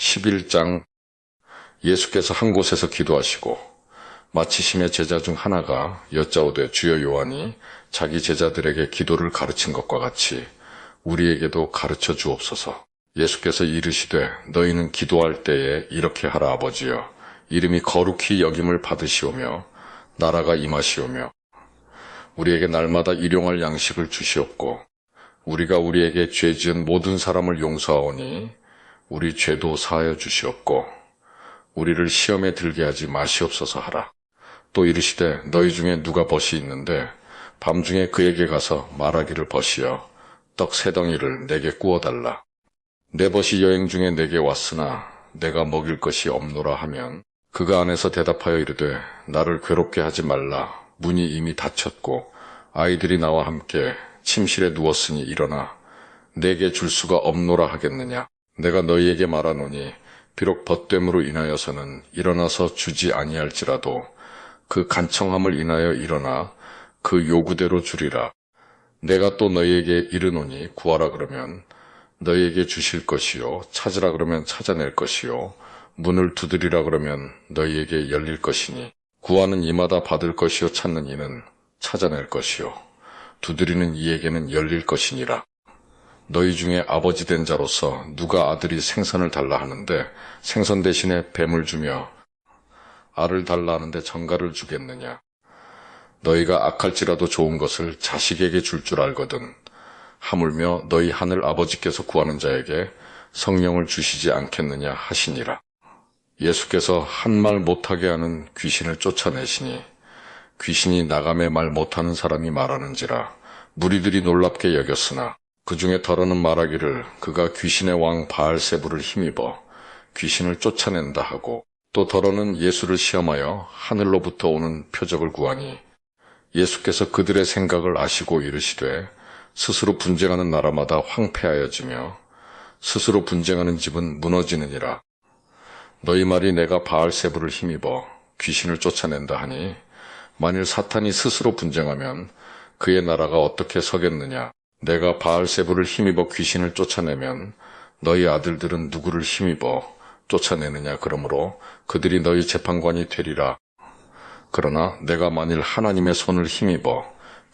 11장. 예수께서 한 곳에서 기도하시고 마치심에 제자 중 하나가 여짜오되 주여, 요한이 자기 제자들에게 기도를 가르친 것과 같이 우리에게도 가르쳐 주옵소서. 예수께서 이르시되 너희는 기도할 때에 이렇게 하라. 아버지여, 이름이 거룩히 여김을 받으시오며 나라가 임하시오며 우리에게 날마다 일용할 양식을 주시옵고 우리가 우리에게 죄 지은 모든 사람을 용서하오니 우리 죄도 사하여 주시옵고 우리를 시험에 들게 하지 마시옵소서 하라. 또 이르시되 너희 중에 누가 벗이 있는데 밤중에 그에게 가서 말하기를, 벗이여 떡 3덩이를 내게 구워달라. 내 벗이 여행 중에 내게 왔으나 내가 먹일 것이 없노라 하면 그가 안에서 대답하여 이르되 나를 괴롭게 하지 말라. 문이 이미 닫혔고 아이들이 나와 함께 침실에 누웠으니 일어나 내게 줄 수가 없노라 하겠느냐. 내가 너희에게 말하노니 비록 벗됨으로 인하여서는 일어나서 주지 아니할지라도 그 간청함을 인하여 일어나 그 요구대로 주리라. 내가 또 너희에게 이르노니 구하라 그러면 너희에게 주실 것이요, 찾으라 그러면 찾아낼 것이요, 문을 두드리라 그러면 너희에게 열릴 것이니 구하는 이마다 받을 것이요, 찾는 이는 찾아낼 것이요, 두드리는 이에게는 열릴 것이니라. 너희 중에 아버지 된 자로서 누가 아들이 생선을 달라 하는데 생선 대신에 뱀을 주며 알을 달라 하는데 정갈을 주겠느냐. 너희가 악할지라도 좋은 것을 자식에게 줄 줄 알거든 하물며 너희 하늘 아버지께서 구하는 자에게 성령을 주시지 않겠느냐 하시니라. 예수께서 한 말 못하게 하는 귀신을 쫓아내시니 귀신이 나감에 말 못하는 사람이 말하는지라. 무리들이 놀랍게 여겼으나 그 중에 더러는 말하기를 그가 귀신의 왕 바알세불을 힘입어 귀신을 쫓아낸다 하고, 또 더러는 예수를 시험하여 하늘로부터 오는 표적을 구하니 예수께서 그들의 생각을 아시고 이르시되 스스로 분쟁하는 나라마다 황폐하여지며 스스로 분쟁하는 집은 무너지느니라. 너희 말이 내가 바알세불을 힘입어 귀신을 쫓아낸다 하니 만일 사탄이 스스로 분쟁하면 그의 나라가 어떻게 서겠느냐. 내가 바알세불을 힘입어 귀신을 쫓아내면 너희 아들들은 누구를 힘입어 쫓아내느냐. 그러므로 그들이 너희 재판관이 되리라. 그러나 내가 만일 하나님의 손을 힘입어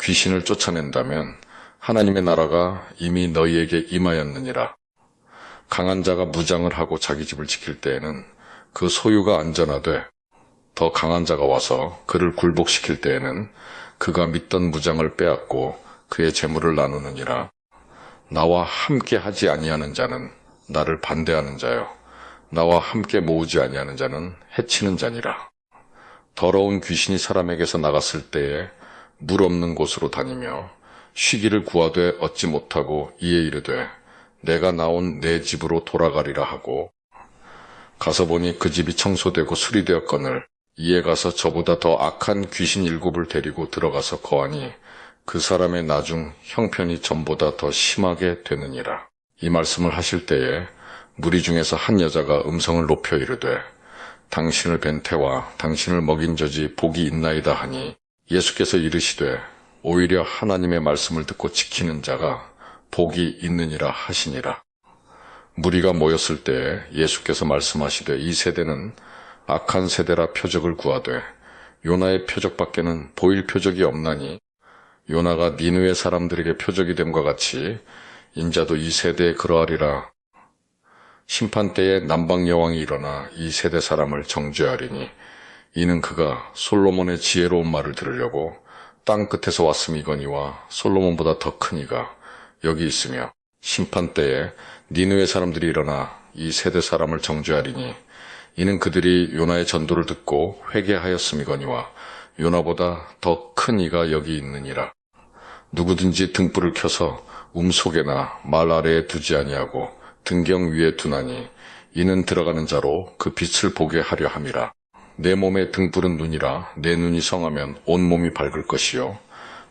귀신을 쫓아낸다면 하나님의 나라가 이미 너희에게 임하였느니라. 강한 자가 무장을 하고 자기 집을 지킬 때에는 그 소유가 안전하되 더 강한 자가 와서 그를 굴복시킬 때에는 그가 믿던 무장을 빼앗고 그의 재물을 나누느니라. 나와 함께 하지 아니하는 자는 나를 반대하는 자요, 나와 함께 모으지 아니하는 자는 해치는 자니라. 더러운 귀신이 사람에게서 나갔을 때에 물 없는 곳으로 다니며 쉬기를 구하되 얻지 못하고 이에 이르되 내가 나온 내 집으로 돌아가리라 하고 가서 보니 그 집이 청소되고 수리되었거늘 이에 가서 저보다 더 악한 귀신 7을 데리고 들어가서 거하니 그 사람의 나중 형편이 전보다 더 심하게 되느니라. 이 말씀을 하실 때에 무리 중에서 한 여자가 음성을 높여 이르되 당신을 뵌 태와 당신을 먹인 젖이 복이 있나이다 하니 예수께서 이르시되 오히려 하나님의 말씀을 듣고 지키는 자가 복이 있느니라 하시니라. 무리가 모였을 때에 예수께서 말씀하시되 이 세대는 악한 세대라 표적을 구하되 요나의 표적밖에는 보일 표적이 없나니 요나가 니느웨 사람들에게 표적이 됨과 같이 인자도 이 세대에 그러하리라. 심판 때에 남방 여왕이 일어나 이 세대 사람을 정죄하리니 이는 그가 솔로몬의 지혜로운 말을 들으려고 땅 끝에서 왔음이거니와 솔로몬보다 더 큰 이가 여기 있으며 심판 때에 니느웨 사람들이 일어나 이 세대 사람을 정죄하리니 이는 그들이 요나의 전도를 듣고 회개하였음이거니와 요나보다 더 큰 이가 여기 있느니라. 누구든지 등불을 켜서 속에나 말 아래에 두지 아니하고 등경 위에 두나니 이는 들어가는 자로 그 빛을 보게 하려 함이라. 내 몸의 등불은 눈이라. 내 눈이 성하면 온 몸이 밝을 것이요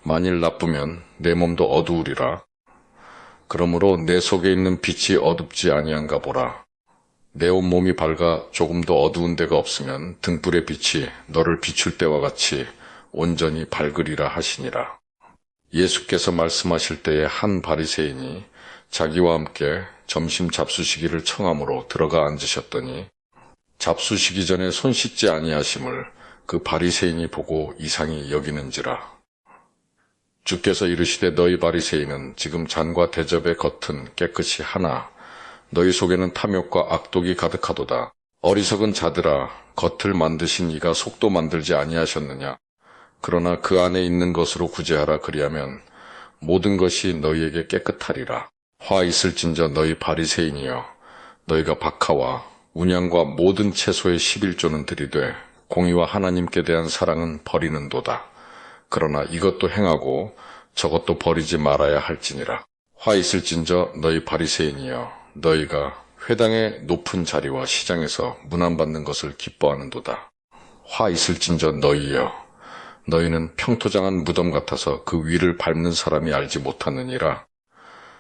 만일 나쁘면 내 몸도 어두우리라. 그러므로 내 속에 있는 빛이 어둡지 아니한가 보라. 내 온 몸이 밝아 조금도 어두운 데가 없으면 등불의 빛이 너를 비출 때와 같이 온전히 밝으리라 하시니라. 예수께서 말씀하실 때에 한 바리새인이 자기와 함께 점심 잡수시기를 청함으로 들어가 앉으셨더니 잡수시기 전에 손 씻지 아니하심을 그 바리새인이 보고 이상히 여기는지라. 주께서 이르시되 너희 바리새인은 지금 잔과 대접의 겉은 깨끗이 하나 너희 속에는 탐욕과 악독이 가득하도다. 어리석은 자들아, 겉을 만드신 이가 속도 만들지 아니하셨느냐. 그러나 그 안에 있는 것으로 구제하라. 그리하면 모든 것이 너희에게 깨끗하리라. 화 있을진저 너희 바리새인이여, 너희가 박하와 운양과 모든 채소의 11조는 들이되 공의와 하나님께 대한 사랑은 버리는도다. 그러나 이것도 행하고 저것도 버리지 말아야 할지니라. 화 있을진저 너희 바리새인이여, 너희가 회당의 높은 자리와 시장에서 문안받는 것을 기뻐하는도다. 화 있을진저 너희여, 너희는 평토장한 무덤 같아서 그 위를 밟는 사람이 알지 못하느니라.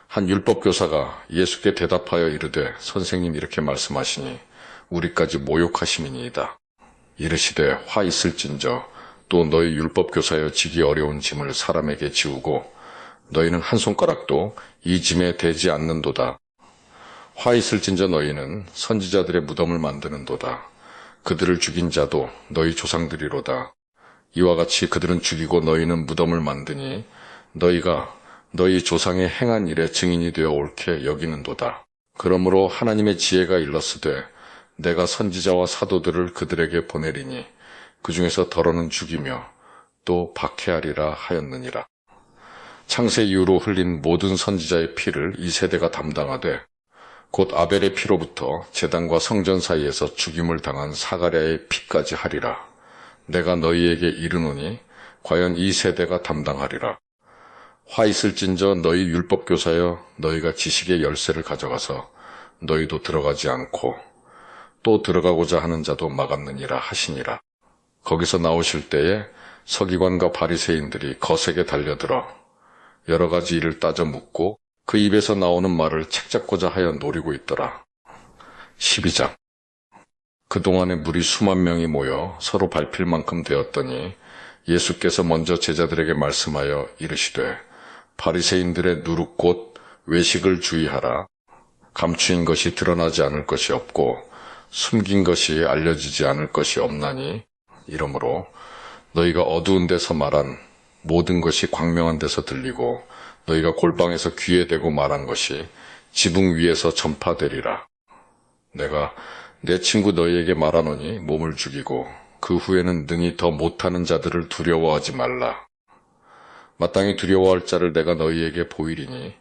한 율법교사가 예수께 대답하여 이르되 선생님 이렇게 말씀하시니 우리까지 모욕하심이니이다. 이르시되 화 있을진저 또 너희 율법교사여 지기 어려운 짐을 사람에게 지우고 너희는 한 손가락도 이 짐에 대지 않는도다. 화 있을진저 너희는 선지자들의 무덤을 만드는도다. 그들을 죽인 자도 너희 조상들이로다. 이와 같이 그들은 죽이고 너희는 무덤을 만드니 너희가 너희 조상의 행한 일에 증인이 되어 옳게 여기는도다. 그러므로 하나님의 지혜가 일렀으되 내가 선지자와 사도들을 그들에게 보내리니 그 중에서 더러는 죽이며 또 박해하리라 하였느니라. 창세 이후로 흘린 모든 선지자의 피를 이 세대가 담당하되 곧 아벨의 피로부터 제단과 성전 사이에서 죽임을 당한 사가랴의 피까지 하리라. 내가 너희에게 이르노니 과연 이 세대가 담당하리라. 화 있을진저 너희 율법교사여, 너희가 지식의 열쇠를 가져가서 너희도 들어가지 않고 또 들어가고자 하는 자도 막았느니라 하시니라. 거기서 나오실 때에 서기관과 바리새인들이 거세게 달려들어 여러 가지 일을 따져 묻고 그 입에서 나오는 말을 책잡고자 하여 노리고 있더라. 12장. 그동안에 무리 수만 명이 모여 서로 밟힐 만큼 되었더니 예수께서 먼저 제자들에게 말씀하여 이르시되 바리새인들의 누룩 곧 외식을 주의하라. 감추인 것이 드러나지 않을 것이 없고 숨긴 것이 알려지지 않을 것이 없나니 이러므로 너희가 어두운 데서 말한 모든 것이 광명한 데서 들리고 너희가 골방에서 귀에 대고 말한 것이 지붕 위에서 전파되리라. 내가 내 친구 너희에게 말하노니 몸을 죽이고 그 후에는 능히 더 못하는 자들을 두려워하지 말라. 마땅히 두려워할 자를 내가 너희에게 보이리니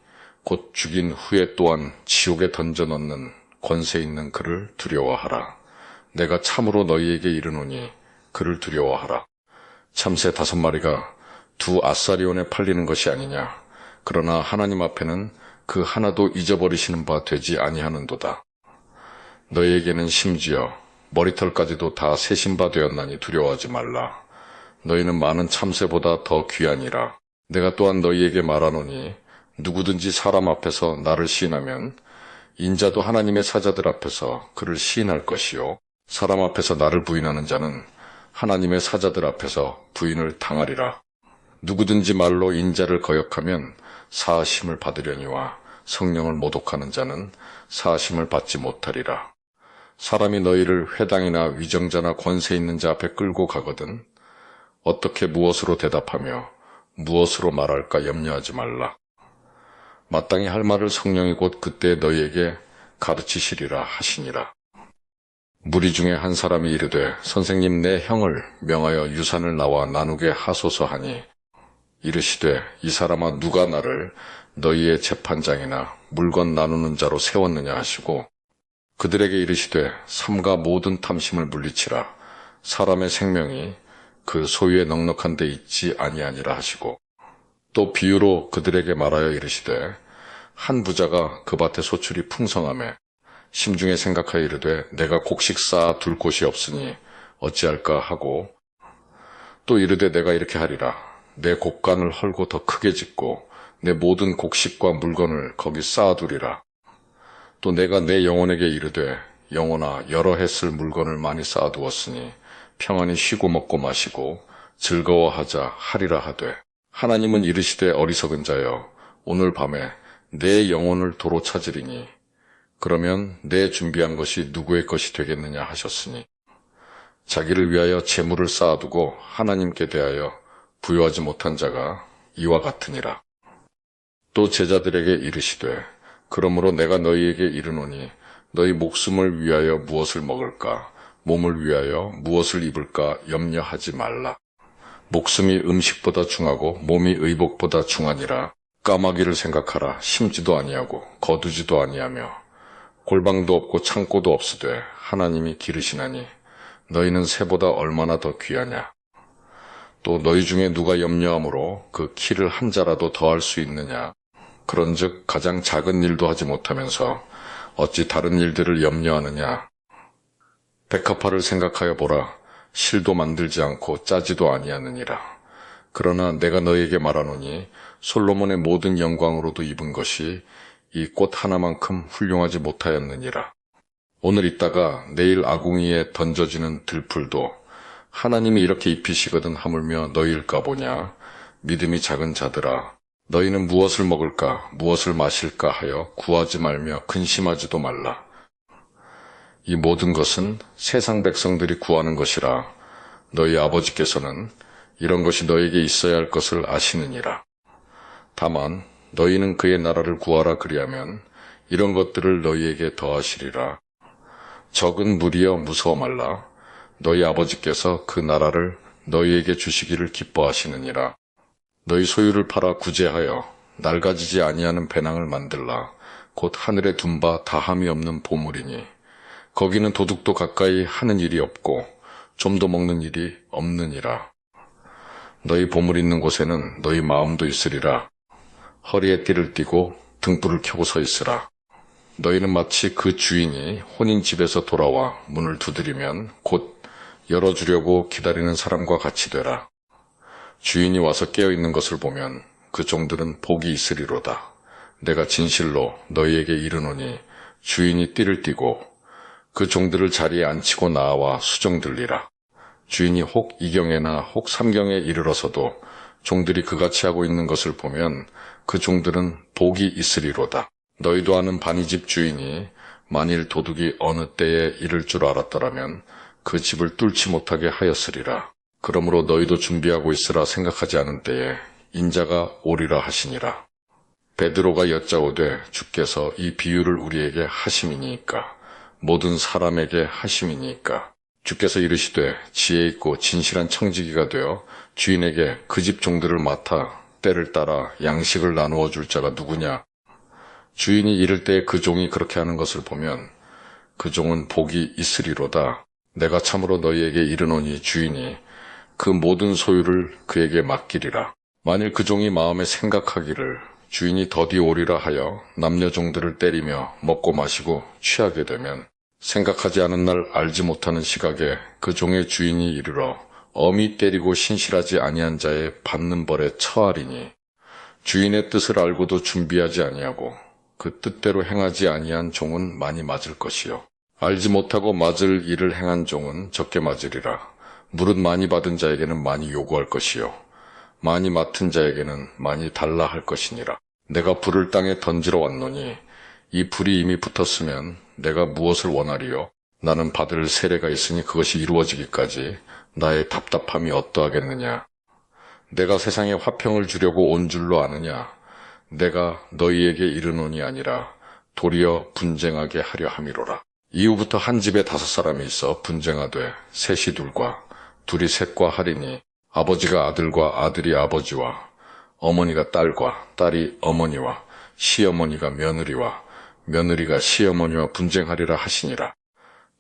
곧 죽인 후에 또한 지옥에 던져 넣는 권세 있는 그를 두려워하라. 내가 참으로 너희에게 이르노니 그를 두려워하라. 참새 5마리가 2 아사리온에 팔리는 것이 아니냐. 그러나 하나님 앞에는 그 하나도 잊어버리시는 바 되지 아니하는도다. 너희에게는 심지어 머리털까지도 다 세신 바 되었나니 두려워하지 말라. 너희는 많은 참새보다 더 귀하니라. 내가 또한 너희에게 말하노니 누구든지 사람 앞에서 나를 시인하면 인자도 하나님의 사자들 앞에서 그를 시인할 것이요 사람 앞에서 나를 부인하는 자는 하나님의 사자들 앞에서 부인을 당하리라. 누구든지 말로 인자를 거역하면 사하심을 받으려니와 성령을 모독하는 자는 사하심을 받지 못하리라. 사람이 너희를 회당이나 위정자나 권세 있는 자 앞에 끌고 가거든 어떻게 무엇으로 대답하며 무엇으로 말할까 염려하지 말라. 마땅히 할 말을 성령이 곧 그때 너희에게 가르치시리라 하시니라. 무리 중에 한 사람이 이르되 선생님 내 형을 명하여 유산을 나와 나누게 하소서 하니 이르시되 이 사람아 누가 나를 너희의 재판장이나 물건 나누는 자로 세웠느냐 하시고 그들에게 이르시되 삼가 모든 탐심을 물리치라. 사람의 생명이 그 소유의 넉넉한 데 있지 아니하니라 하시고 또 비유로 그들에게 말하여 이르시되 한 부자가 그 밭에 소출이 풍성하매 심중에 생각하여 이르되 내가 곡식 쌓아 둘 곳이 없으니 어찌할까 하고 또 이르되 내가 이렇게 하리라. 내 곡간을 헐고 더 크게 짓고 내 모든 곡식과 물건을 거기 쌓아두리라. 또 내가 내 영혼에게 이르되 영혼아 여러 해 쓸 물건을 많이 쌓아두었으니 평안히 쉬고 먹고 마시고 즐거워하자 하리라 하되 하나님은 이르시되 어리석은 자여 오늘 밤에 내 영혼을 도로 찾으리니 그러면 내 준비한 것이 누구의 것이 되겠느냐 하셨으니 자기를 위하여 재물을 쌓아두고 하나님께 대하여 부요하지 못한 자가 이와 같으니라. 또 제자들에게 이르시되 그러므로 내가 너희에게 이르노니 너희 목숨을 위하여 무엇을 먹을까 몸을 위하여 무엇을 입을까 염려하지 말라. 목숨이 음식보다 중하고 몸이 의복보다 중하니라. 까마귀를 생각하라. 심지도 아니하고 거두지도 아니하며 골방도 없고 창고도 없으되 하나님이 기르시나니 너희는 새보다 얼마나 더 귀하냐. 또 너희 중에 누가 염려함으로 그 키를 한 자라도 더할 수 있느냐. 그런즉 가장 작은 일도 하지 못하면서 어찌 다른 일들을 염려하느냐. 백합화를 생각하여 보라. 실도 만들지 않고 짜지도 아니하느니라. 그러나 내가 너희에게 말하노니 솔로몬의 모든 영광으로도 입은 것이 이 꽃 하나만큼 훌륭하지 못하였느니라. 오늘 있다가 내일 아궁이에 던져지는 들풀도 하나님이 이렇게 입히시거든 하물며 너희일까 보냐. 믿음이 작은 자들아, 너희는 무엇을 먹을까 무엇을 마실까 하여 구하지 말며 근심하지도 말라. 이 모든 것은 세상 백성들이 구하는 것이라. 너희 아버지께서는 이런 것이 너희에게 있어야 할 것을 아시느니라. 다만 너희는 그의 나라를 구하라. 그리하면 이런 것들을 너희에게 더하시리라. 적은 무리여 무서워 말라. 너희 아버지께서 그 나라를 너희에게 주시기를 기뻐하시느니라. 너희 소유를 팔아 구제하여 낡아지지 아니하는 배낭을 만들라. 곧 하늘에 둔 바 다함이 없는 보물이니 거기는 도둑도 가까이 하는 일이 없고 좀도 먹는 일이 없느니라. 너희 보물 있는 곳에는 너희 마음도 있으리라. 허리에 띠를 띠고 등불을 켜고 서 있으라. 너희는 마치 그 주인이 혼인 집에서 돌아와 문을 두드리면 곧 열어주려고 기다리는 사람과 같이 되라. 주인이 와서 깨어있는 것을 보면 그 종들은 복이 있으리로다. 내가 진실로 너희에게 이르노니 주인이 띠를 띠고 그 종들을 자리에 앉히고 나와 수정들리라. 주인이 혹 이경에나 혹 삼경에 이르러서도 종들이 그같이 하고 있는 것을 보면 그 종들은 복이 있으리로다. 너희도 아는 바니집 주인이 만일 도둑이 어느 때에 이를 줄 알았더라면 그 집을 뚫지 못하게 하였으리라. 그러므로 너희도 준비하고 있으라. 생각하지 않은 때에 인자가 오리라 하시니라. 베드로가 여짜오되 주께서 이 비유를 우리에게 하심이니까 모든 사람에게 하심이니까. 주께서 이르시되 지혜 있고 진실한 청지기가 되어 주인에게 그 집 종들을 맡아 때를 따라 양식을 나누어 줄 자가 누구냐. 주인이 이를 때에 그 종이 그렇게 하는 것을 보면 그 종은 복이 있으리로다. 내가 참으로 너희에게 이르노니 주인이 그 모든 소유를 그에게 맡기리라. 만일 그 종이 마음에 생각하기를 주인이 더디 오리라 하여 남녀 종들을 때리며 먹고 마시고 취하게 되면 생각하지 않은 날 알지 못하는 시각에 그 종의 주인이 이르러 엄히 때리고 신실하지 아니한 자의 받는 벌에 처하리니 주인의 뜻을 알고도 준비하지 아니하고 그 뜻대로 행하지 아니한 종은 많이 맞을 것이요 알지 못하고 맞을 일을 행한 종은 적게 맞으리라. 물은 많이 받은 자에게는 많이 요구할 것이요 많이 맡은 자에게는 많이 달라 할 것이니라. 내가 불을 땅에 던지러 왔노니 이 불이 이미 붙었으면 내가 무엇을 원하리요? 나는 받을 세례가 있으니 그것이 이루어지기까지 나의 답답함이 어떠하겠느냐? 내가 세상에 화평을 주려고 온 줄로 아느냐? 내가 너희에게 이르노니 아니라 도리어 분쟁하게 하려 함이로라. 이후부터 한 집에 5사람이 있어 분쟁하되 셋이 둘과 둘이 셋과 하리니 아버지가 아들과 아들이 아버지와 어머니가 딸과 딸이 어머니와 시어머니가 며느리와 며느리가 시어머니와 분쟁하리라 하시니라.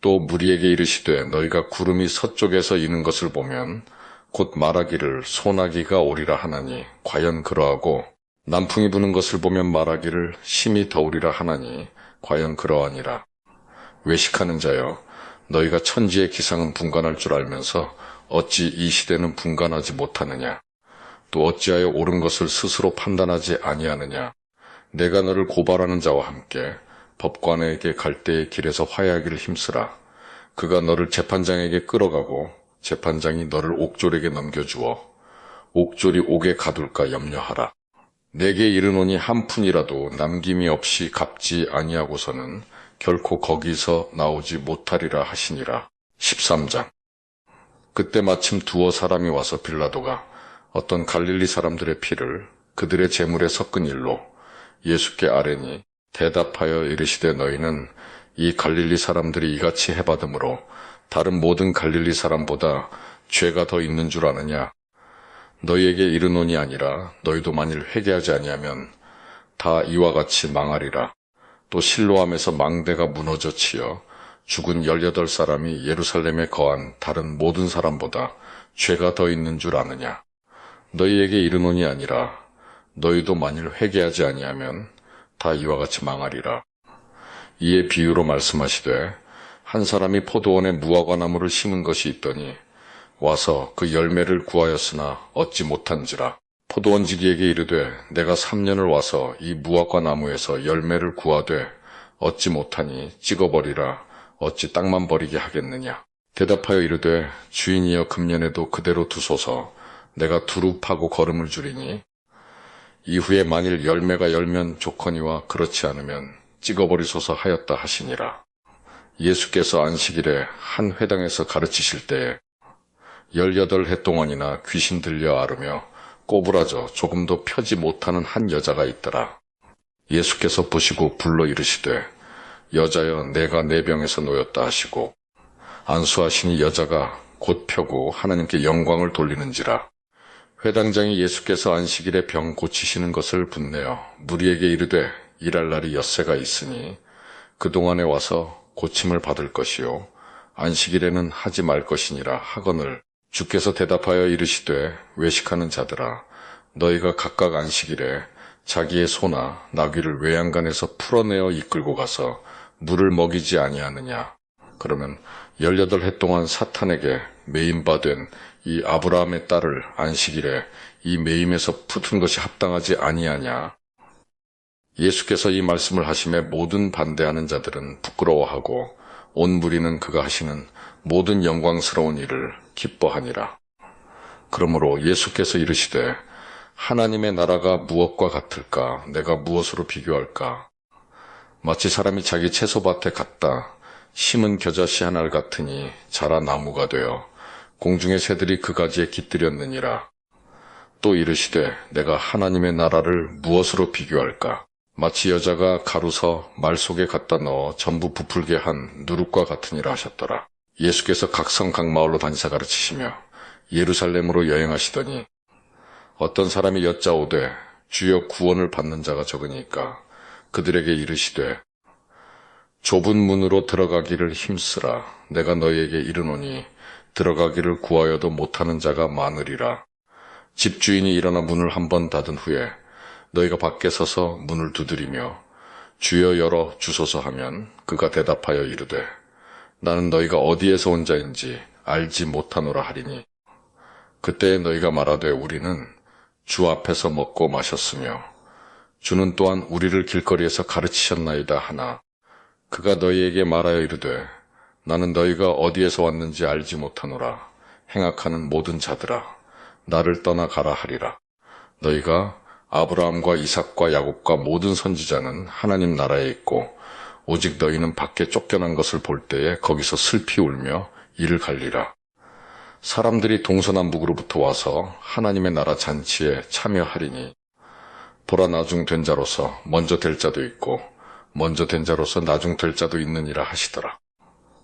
또 무리에게 이르시되 너희가 구름이 서쪽에서 이는 것을 보면 곧 말하기를 소나기가 오리라 하나니 과연 그러하고 남풍이 부는 것을 보면 말하기를 심히 더우리라 하나니 과연 그러하니라. 외식하는 자여, 너희가 천지의 기상은 분간할 줄 알면서 어찌 이 시대는 분간하지 못하느냐? 또 어찌하여 옳은 것을 스스로 판단하지 아니하느냐? 내가 너를 고발하는 자와 함께 법관에게 갈 때의 길에서 화해하기를 힘쓰라. 그가 너를 재판장에게 끌어가고 재판장이 너를 옥졸에게 넘겨주어 옥졸이 옥에 가둘까 염려하라. 내게 이르노니 한 푼이라도 남김이 없이 갚지 아니하고서는 결코 거기서 나오지 못하리라 하시니라. 13장. 그때 마침 두어 사람이 와서 빌라도가 어떤 갈릴리 사람들의 피를 그들의 제물에 섞은 일로 예수께 아뢰니 대답하여 이르시되 너희는 이 갈릴리 사람들이 이같이 해받음으로 다른 모든 갈릴리 사람보다 죄가 더 있는 줄 아느냐? 너희에게 이르노니 아니라 너희도 만일 회개하지 아니하면 다 이와 같이 망하리라. 또 실로암에서 망대가 무너져 치여 죽은 18사람이 예루살렘에 거한 다른 모든 사람보다 죄가 더 있는 줄 아느냐? 너희에게 이르노니 아니라 너희도 만일 회개하지 아니하면 다 이와 같이 망하리라. 이에 비유로 말씀하시되 한 사람이 포도원에 무화과 나무를 심은 것이 있더니 와서 그 열매를 구하였으나 얻지 못한지라. 포도원지기에게 이르되 내가 3년을 와서 이 무화과 나무에서 열매를 구하되 얻지 못하니 찍어버리라. 어찌 땅만 버리게 하겠느냐. 대답하여 이르되 주인이여 금년에도 그대로 두소서. 내가 두루 파고 거름을 주리니 이후에 만일 열매가 열면 좋거니와 그렇지 않으면 찍어버리소서 하였다 하시니라. 예수께서 안식일에 한 회당에서 가르치실 때에 18해 동안이나 귀신 들려 앓으며 꼬부라져 조금도 펴지 못하는 한 여자가 있더라. 예수께서 보시고 불러 이르시되 여자여 내가 내 병에서 놓였다 하시고 안수하시니 여자가 곧 펴고 하나님께 영광을 돌리는지라. 회당장이 예수께서 안식일에 병 고치시는 것을 분내어 무리에게 이르되 일할 날이 엿새가 있으니 그동안에 와서 고침을 받을 것이요 안식일에는 하지 말 것이니라 하거늘 주께서 대답하여 이르시되 외식하는 자들아 너희가 각각 안식일에 자기의 소나 나귀를 외양간에서 풀어내어 이끌고 가서 물을 먹이지 아니하느냐. 그러면 18해 동안 사탄에게 매임바 된 이 아브라함의 딸을 안식일에 이 매임에서 푸는 것이 합당하지 아니하냐. 예수께서 이 말씀을 하심에 모든 반대하는 자들은 부끄러워하고 온 무리는 그가 하시는 모든 영광스러운 일을 기뻐하니라. 그러므로 예수께서 이르시되 하나님의 나라가 무엇과 같을까? 내가 무엇으로 비교할까? 마치 사람이 자기 채소밭에 갔다 심은 겨자씨 한 알 같으니 자라 나무가 되어 공중의 새들이 그 가지에 깃들였느니라. 또 이르시되 내가 하나님의 나라를 무엇으로 비교할까? 마치 여자가 가루서 말 속에 갖다 넣어 전부 부풀게 한 누룩과 같으니라 하셨더라. 예수께서 각성 각 마을로 다니사 가르치시며 예루살렘으로 여행하시더니 어떤 사람이 여짜오되 주여 구원을 받는 자가 적으니까 그들에게 이르시되 좁은 문으로 들어가기를 힘쓰라. 내가 너희에게 이르노니 들어가기를 구하여도 못하는 자가 많으리라. 집주인이 일어나 문을 한 번 닫은 후에 너희가 밖에 서서 문을 두드리며 주여 열어 주소서 하면 그가 대답하여 이르되 나는 너희가 어디에서 온 자인지 알지 못하노라 하리니 그때에 너희가 말하되 우리는 주 앞에서 먹고 마셨으며 주는 또한 우리를 길거리에서 가르치셨나이다 하나 그가 너희에게 말하여 이르되 나는 너희가 어디에서 왔는지 알지 못하노라. 행악하는 모든 자들아 나를 떠나 가라 하리라. 너희가 아브라함과 이삭과 야곱과 모든 선지자는 하나님 나라에 있고 오직 너희는 밖에 쫓겨난 것을 볼 때에 거기서 슬피 울며 이를 갈리라. 사람들이 동서남북으로부터 와서 하나님의 나라 잔치에 참여하리니 보라 나중 된 자로서 먼저 될 자도 있고 먼저 된 자로서 나중 될 자도 있느니라 하시더라.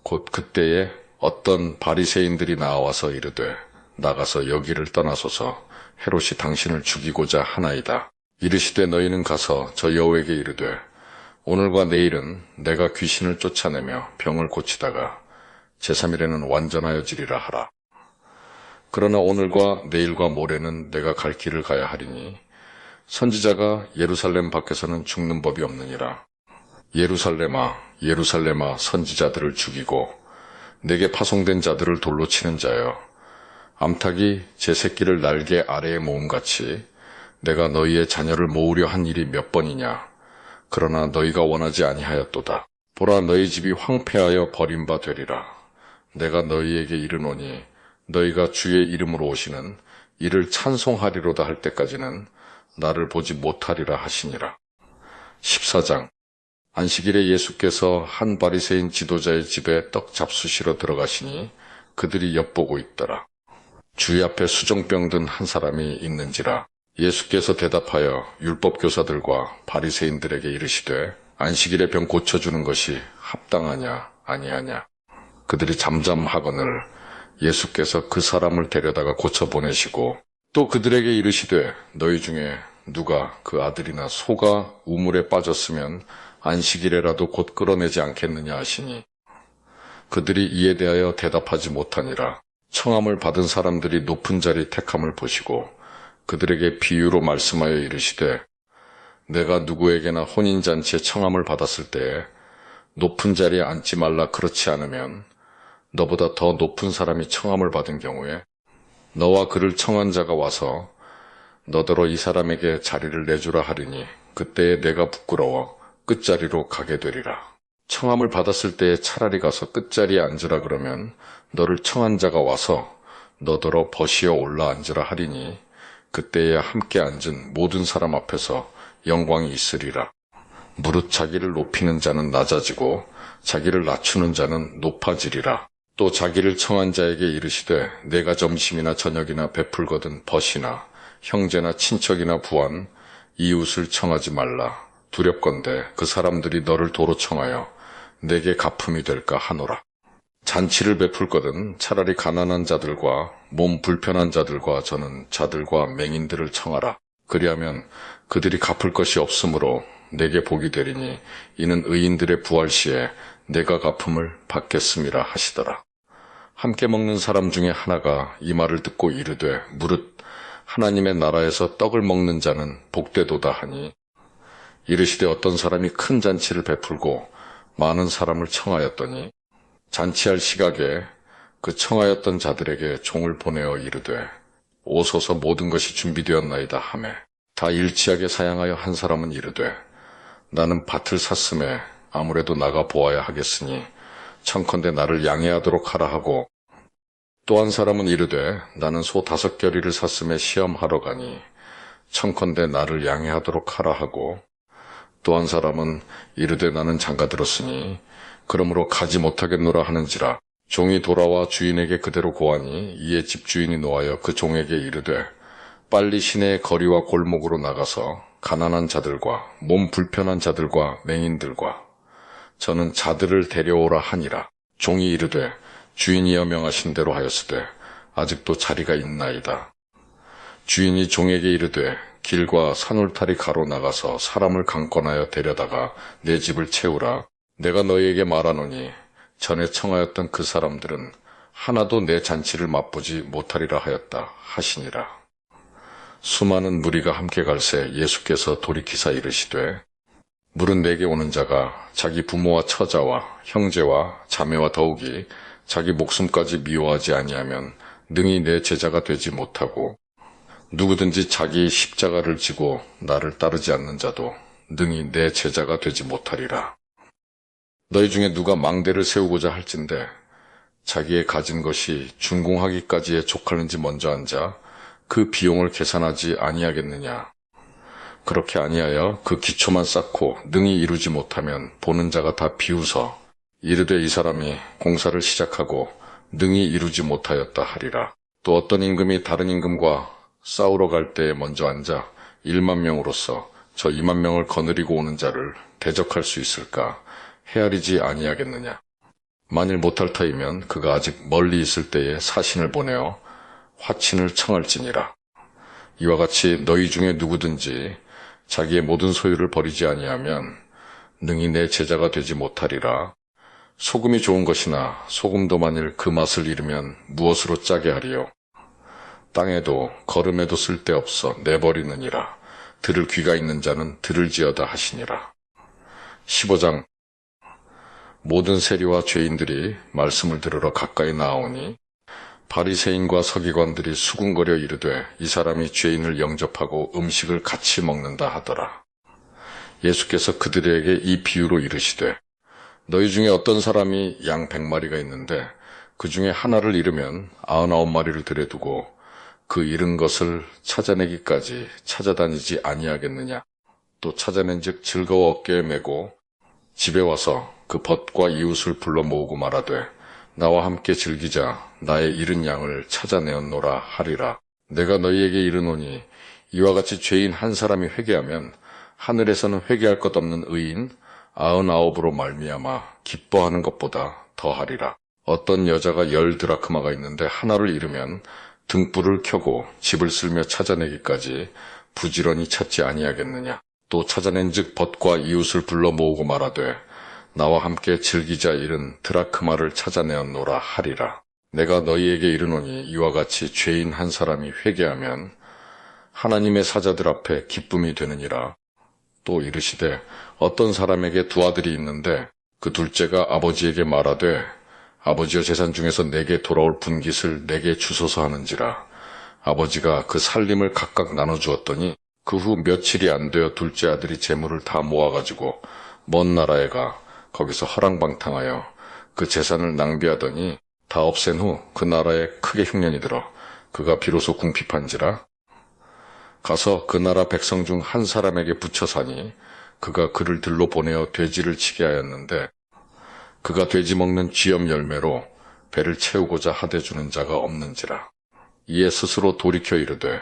곧 그때에 어떤 바리새인들이 나와서 이르되 나가서 여기를 떠나소서 헤롯이 당신을 죽이고자 하나이다. 이르시되 너희는 가서 저 여호에게 이르되 오늘과 내일은 내가 귀신을 쫓아내며 병을 고치다가 제3일에는 완전하여지리라 하라. 그러나 오늘과 내일과 모레는 내가 갈 길을 가야 하리니 선지자가 예루살렘 밖에서는 죽는 법이 없느니라. 예루살렘아 예루살렘아 선지자들을 죽이고 내게 파송된 자들을 돌로 치는 자여 암탉이 제 새끼를 날개 아래에 모음같이 내가 너희의 자녀를 모으려 한 일이 몇 번이냐. 그러나 너희가 원하지 아니하였도다. 보라 너희 집이 황폐하여 버린 바 되리라. 내가 너희에게 이르노니 너희가 주의 이름으로 오시는 이를 찬송하리로다 할 때까지는 나를 보지 못하리라 하시니라. 14장. 안식일에 예수께서 한 바리새인 지도자의 집에 떡 잡수시러 들어가시니 그들이 엿보고 있더라. 주의 앞에 수종병 든 한 사람이 있는지라. 예수께서 대답하여 율법 교사들과 바리새인들에게 이르시되 안식일에 병 고쳐주는 것이 합당하냐 아니하냐. 그들이 잠잠하거늘 예수께서 그 사람을 데려다가 고쳐 보내시고 또 그들에게 이르시되 너희 중에 누가 그 아들이나 소가 우물에 빠졌으면 안식일에라도 곧 끌어내지 않겠느냐 하시니 그들이 이에 대하여 대답하지 못하니라. 청함을 받은 사람들이 높은 자리 택함을 보시고 그들에게 비유로 말씀하여 이르시되 내가 누구에게나 혼인잔치에 청함을 받았을 때에 높은 자리에 앉지 말라 그렇지 않으면 너보다 더 높은 사람이 청함을 받은 경우에 너와 그를 청한 자가 와서 너더러 이 사람에게 자리를 내주라 하리니 그때에 내가 부끄러워 끝자리로 가게 되리라. 청함을 받았을 때에 차라리 가서 끝자리에 앉으라 그러면 너를 청한 자가 와서 너더러 벗이어 올라 앉으라 하리니 그때에 함께 앉은 모든 사람 앞에서 영광이 있으리라. 무릇 자기를 높이는 자는 낮아지고 자기를 낮추는 자는 높아지리라. 또 자기를 청한 자에게 이르시되 내가 점심이나 저녁이나 베풀거든 벗이나 형제나 친척이나 부한 이웃을 청하지 말라. 두렵건대 그 사람들이 너를 도로 청하여 내게 갚음이 될까 하노라. 잔치를 베풀거든 차라리 가난한 자들과 몸 불편한 자들과 저는 자들과 맹인들을 청하라. 그리하면 그들이 갚을 것이 없으므로 내게 복이 되리니 이는 의인들의 부활 시에 내가 갚음을 받겠음이라 하시더라. 함께 먹는 사람 중에 하나가 이 말을 듣고 이르되 무릇 하나님의 나라에서 떡을 먹는 자는 복되도다 하니 이르시되 어떤 사람이 큰 잔치를 베풀고 많은 사람을 청하였더니 잔치할 시각에 그 청하였던 자들에게 종을 보내어 이르되 오소서 모든 것이 준비되었나이다 하매 다 일치하게 사양하여 한 사람은 이르되 나는 밭을 샀음에 아무래도 나가 보아야 하겠으니 청컨대 나를 양해하도록 하라 하고 또 한 사람은 이르되 나는 소 5겨리를 샀음에 시험하러 가니 청컨대 나를 양해하도록 하라 하고 또 한 사람은 이르되 나는 장가들었으니 그러므로 가지 못하겠노라 하는지라. 종이 돌아와 주인에게 그대로 고하니 이에 집주인이 노하여 그 종에게 이르되 빨리 시내의 거리와 골목으로 나가서 가난한 자들과 몸 불편한 자들과 맹인들과 저는 자들을 데려오라 하니라. 종이 이르되 주인이여 명하신 대로 하였으되 아직도 자리가 있나이다. 주인이 종에게 이르되 길과 산울타리 가로 나가서 사람을 강권하여 데려다가 내 집을 채우라. 내가 너희에게 말하노니 전에 청하였던 그 사람들은 하나도 내 잔치를 맛보지 못하리라 하였다 하시니라. 수많은 무리가 함께 갈새 예수께서 돌이키사 이르시되 물은 내게 오는 자가 자기 부모와 처자와 형제와 자매와 더욱이 자기 목숨까지 미워하지 아니하면 능히 내 제자가 되지 못하고 누구든지 자기 십자가를 지고 나를 따르지 않는 자도 능히 내 제자가 되지 못하리라. 너희 중에 누가 망대를 세우고자 할진대 자기의 가진 것이 준공하기까지에 족하는지 먼저 앉아 그 비용을 계산하지 아니하겠느냐. 그렇게 아니하여 그 기초만 쌓고 능히 이루지 못하면 보는 자가 다 비웃어 이르되 이 사람이 공사를 시작하고 능히 이루지 못하였다 하리라. 또 어떤 임금이 다른 임금과 싸우러 갈 때에 먼저 앉아 1만 명으로서 저 2만 명을 거느리고 오는 자를 대적할 수 있을까 헤아리지 아니하겠느냐. 만일 못할 터이면 그가 아직 멀리 있을 때에 사신을 보내어 화친을 청할지니라. 이와 같이 너희 중에 누구든지 자기의 모든 소유를 버리지 아니하면 능히 내 제자가 되지 못하리라. 소금이 좋은 것이나 소금도 만일 그 맛을 잃으면 무엇으로 짜게 하리요. 땅에도 거름에도 쓸데없어 내버리느니라. 들을 귀가 있는 자는 들을지어다 하시니라. 15장. 모든 세리와 죄인들이 말씀을 들으러 가까이 나아오니 바리새인과 서기관들이 수군거려 이르되 이 사람이 죄인을 영접하고 음식을 같이 먹는다 하더라. 예수께서 그들에게 이 비유로 이르시되 너희 중에 어떤 사람이 양 100마리가 있는데 그 중에 하나를 잃으면 99마리를 들여두고 그 잃은 것을 찾아내기까지 찾아다니지 아니하겠느냐. 또 찾아낸즉 즐거워 어깨에 메고 집에 와서 그 벗과 이웃을 불러 모으고 말하되 나와 함께 즐기자 나의 잃은 양을 찾아내었노라 하리라. 내가 너희에게 이르노니 이와 같이 죄인 한 사람이 회개하면 하늘에서는 회개할 것 없는 의인 99으로 말미암아 기뻐하는 것보다 더하리라. 어떤 여자가 10드라크마가 있는데 하나를 잃으면 등불을 켜고 집을 쓸며 찾아내기까지 부지런히 찾지 아니하겠느냐. 또 찾아낸즉 벗과 이웃을 불러 모으고 말하되 나와 함께 즐기자 잃은 드라크마를 찾아내었노라 하리라. 내가 너희에게 이르노니 이와 같이 죄인 한 사람이 회개하면 하나님의 사자들 앞에 기쁨이 되느니라. 또 이르시되 어떤 사람에게 두 아들이 있는데 그 둘째가 아버지에게 말하되 아버지여 재산 중에서 내게 돌아올 분깃을 내게 주소서 하는지라. 아버지가 그 살림을 각각 나눠주었더니 그 후 며칠이 안 되어 둘째 아들이 재물을 다 모아가지고 먼 나라에 가 거기서 허랑방탕하여 그 재산을 낭비하더니 다 없앤 후 그 나라에 크게 흉년이 들어 그가 비로소 궁핍한지라. 가서 그 나라 백성 중 한 사람에게 붙여 사니 그가 그를 들로 보내어 돼지를 치게 하였는데 그가 돼지 먹는 쥐염 열매로 배를 채우고자 하대 주는 자가 없는지라. 이에 스스로 돌이켜 이르되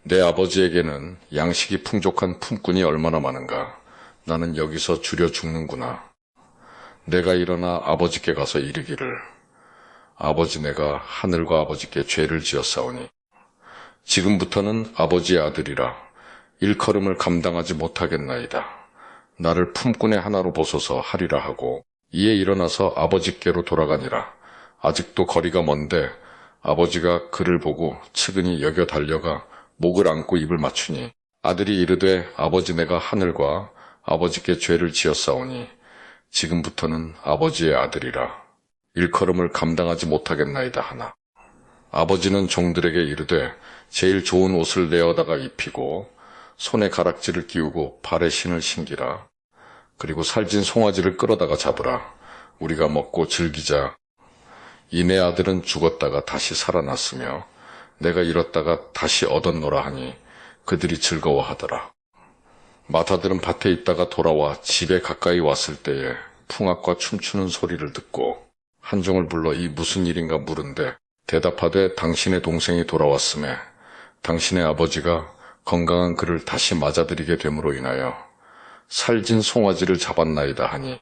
내 아버지에게는 양식이 풍족한 품꾼이 얼마나 많은가. 나는 여기서 줄여 죽는구나. 내가 일어나 아버지께 가서 이르기를 아버지 내가 하늘과 아버지께 죄를 지었사오니 지금부터는 아버지의 아들이라 일컬음을 감당하지 못하겠나이다. 나를 품꾼의 하나로 보소서 하리라 하고 이에 일어나서 아버지께로 돌아가니라. 아직도 거리가 먼데 아버지가 그를 보고 측은히 여겨 달려가 목을 안고 입을 맞추니 아들이 이르되 아버지 내가 하늘과 아버지께 죄를 지었사오니 지금부터는 아버지의 아들이라 일컬음을 감당하지 못하겠나이다 하나. 아버지는 종들에게 이르되 제일 좋은 옷을 내어다가 입히고 손에 가락지를 끼우고 발에 신을 신기라. 그리고 살진 송아지를 끌어다가 잡으라. 우리가 먹고 즐기자. 이 내 아들은 죽었다가 다시 살아났으며 내가 잃었다가 다시 얻었노라 하니 그들이 즐거워하더라. 마타들은 밭에 있다가 돌아와 집에 가까이 왔을 때에 풍악과 춤추는 소리를 듣고 한 종을 불러 이 무슨 일인가 물은데 대답하되 당신의 동생이 돌아왔음에 당신의 아버지가 건강한 그를 다시 맞아들이게 됨으로 인하여 살진 송아지를 잡았나이다 하니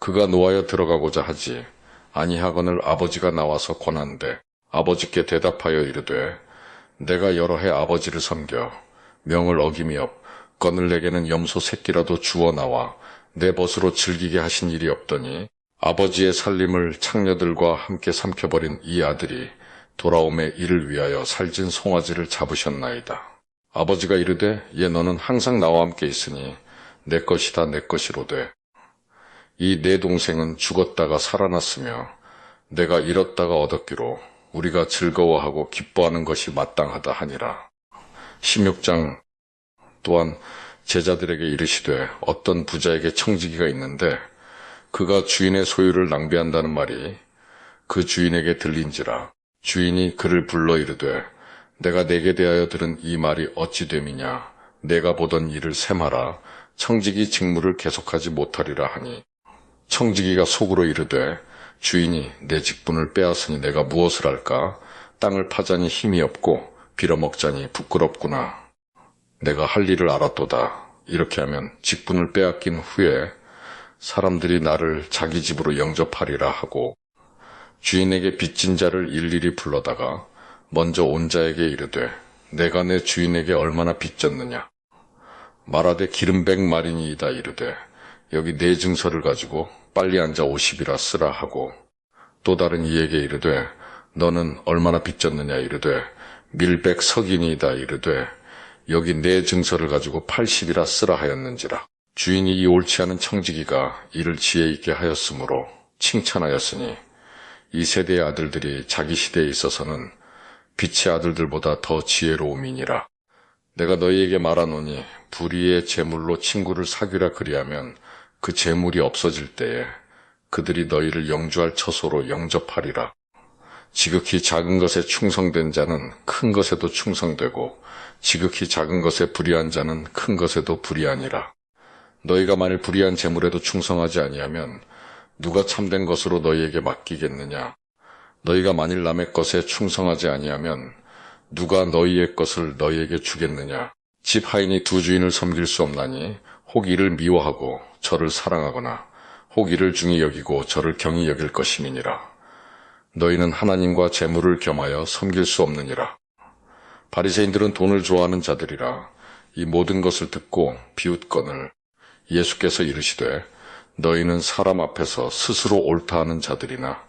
그가 노하여 들어가고자 하지 아니하거늘 아버지가 나와서 권한대 아버지께 대답하여 이르되 내가 여러 해 아버지를 섬겨 명을 어김이 없거늘 내게는 염소 새끼라도 주워 나와 내 벗으로 즐기게 하신 일이 없더니 아버지의 살림을 창녀들과 함께 삼켜버린 이 아들이 돌아옴에 이를 위하여 살진 송아지를 잡으셨나이다. 아버지가 이르되 얘 너는 항상 나와 함께 있으니 내 것이다 내 것이로되 이 내 동생은 죽었다가 살아났으며 내가 잃었다가 얻었기로 우리가 즐거워하고 기뻐하는 것이 마땅하다 하니라. 16장 또한 제자들에게 이르시되 어떤 부자에게 청지기가 있는데 그가 주인의 소유를 낭비한다는 말이 그 주인에게 들린지라. 주인이 그를 불러 이르되 내가 내게 대하여 들은 이 말이 어찌 됨이냐. 내가 보던 일을 셈하라. 청지기 직무를 계속하지 못하리라 하니 청지기가 속으로 이르되 주인이 내 직분을 빼앗으니 내가 무엇을 할까? 땅을 파자니 힘이 없고 빌어먹자니 부끄럽구나. 내가 할 일을 알았도다. 이렇게 하면 직분을 빼앗긴 후에 사람들이 나를 자기 집으로 영접하리라 하고 주인에게 빚진 자를 일일이 불러다가 먼저 온 자에게 이르되 내가 내 주인에게 얼마나 빚졌느냐. 말하되 기름 100마리니이다 이르되 여기 내 증서를 가지고 빨리 앉아 50이라 쓰라 하고 또 다른 이에게 이르되 너는 얼마나 빚졌느냐 이르되 밀 100석이니이다 이르되 여기 내 증서를 가지고 80이라 쓰라 하였는지라. 주인이 이 옳지 않은 청지기가 이를 지혜 있게 하였으므로 칭찬하였으니 이 세대의 아들들이 자기 시대에 있어서는 빛의 아들들보다 더 지혜로움이니라. 내가 너희에게 말하노니 불의의 재물로 친구를 사귀라 그리하면 그 재물이 없어질 때에 그들이 너희를 영주할 처소로 영접하리라. 지극히 작은 것에 충성된 자는 큰 것에도 충성되고 지극히 작은 것에 불의한 자는 큰 것에도 불의하니라. 너희가 만일 불의한 재물에도 충성하지 아니하면 누가 참된 것으로 너희에게 맡기겠느냐? 너희가 만일 남의 것에 충성하지 아니하면 누가 너희의 것을 너희에게 주겠느냐? 집 하인이 두 주인을 섬길 수 없나니 혹 이를 미워하고 저를 사랑하거나 혹 이를 중히 여기고 저를 경히 여길 것임이니라. 너희는 하나님과 재물을 겸하여 섬길 수 없느니라. 바리새인들은 돈을 좋아하는 자들이라. 이 모든 것을 듣고 비웃거늘 예수께서 이르시되 너희는 사람 앞에서 스스로 옳다 하는 자들이나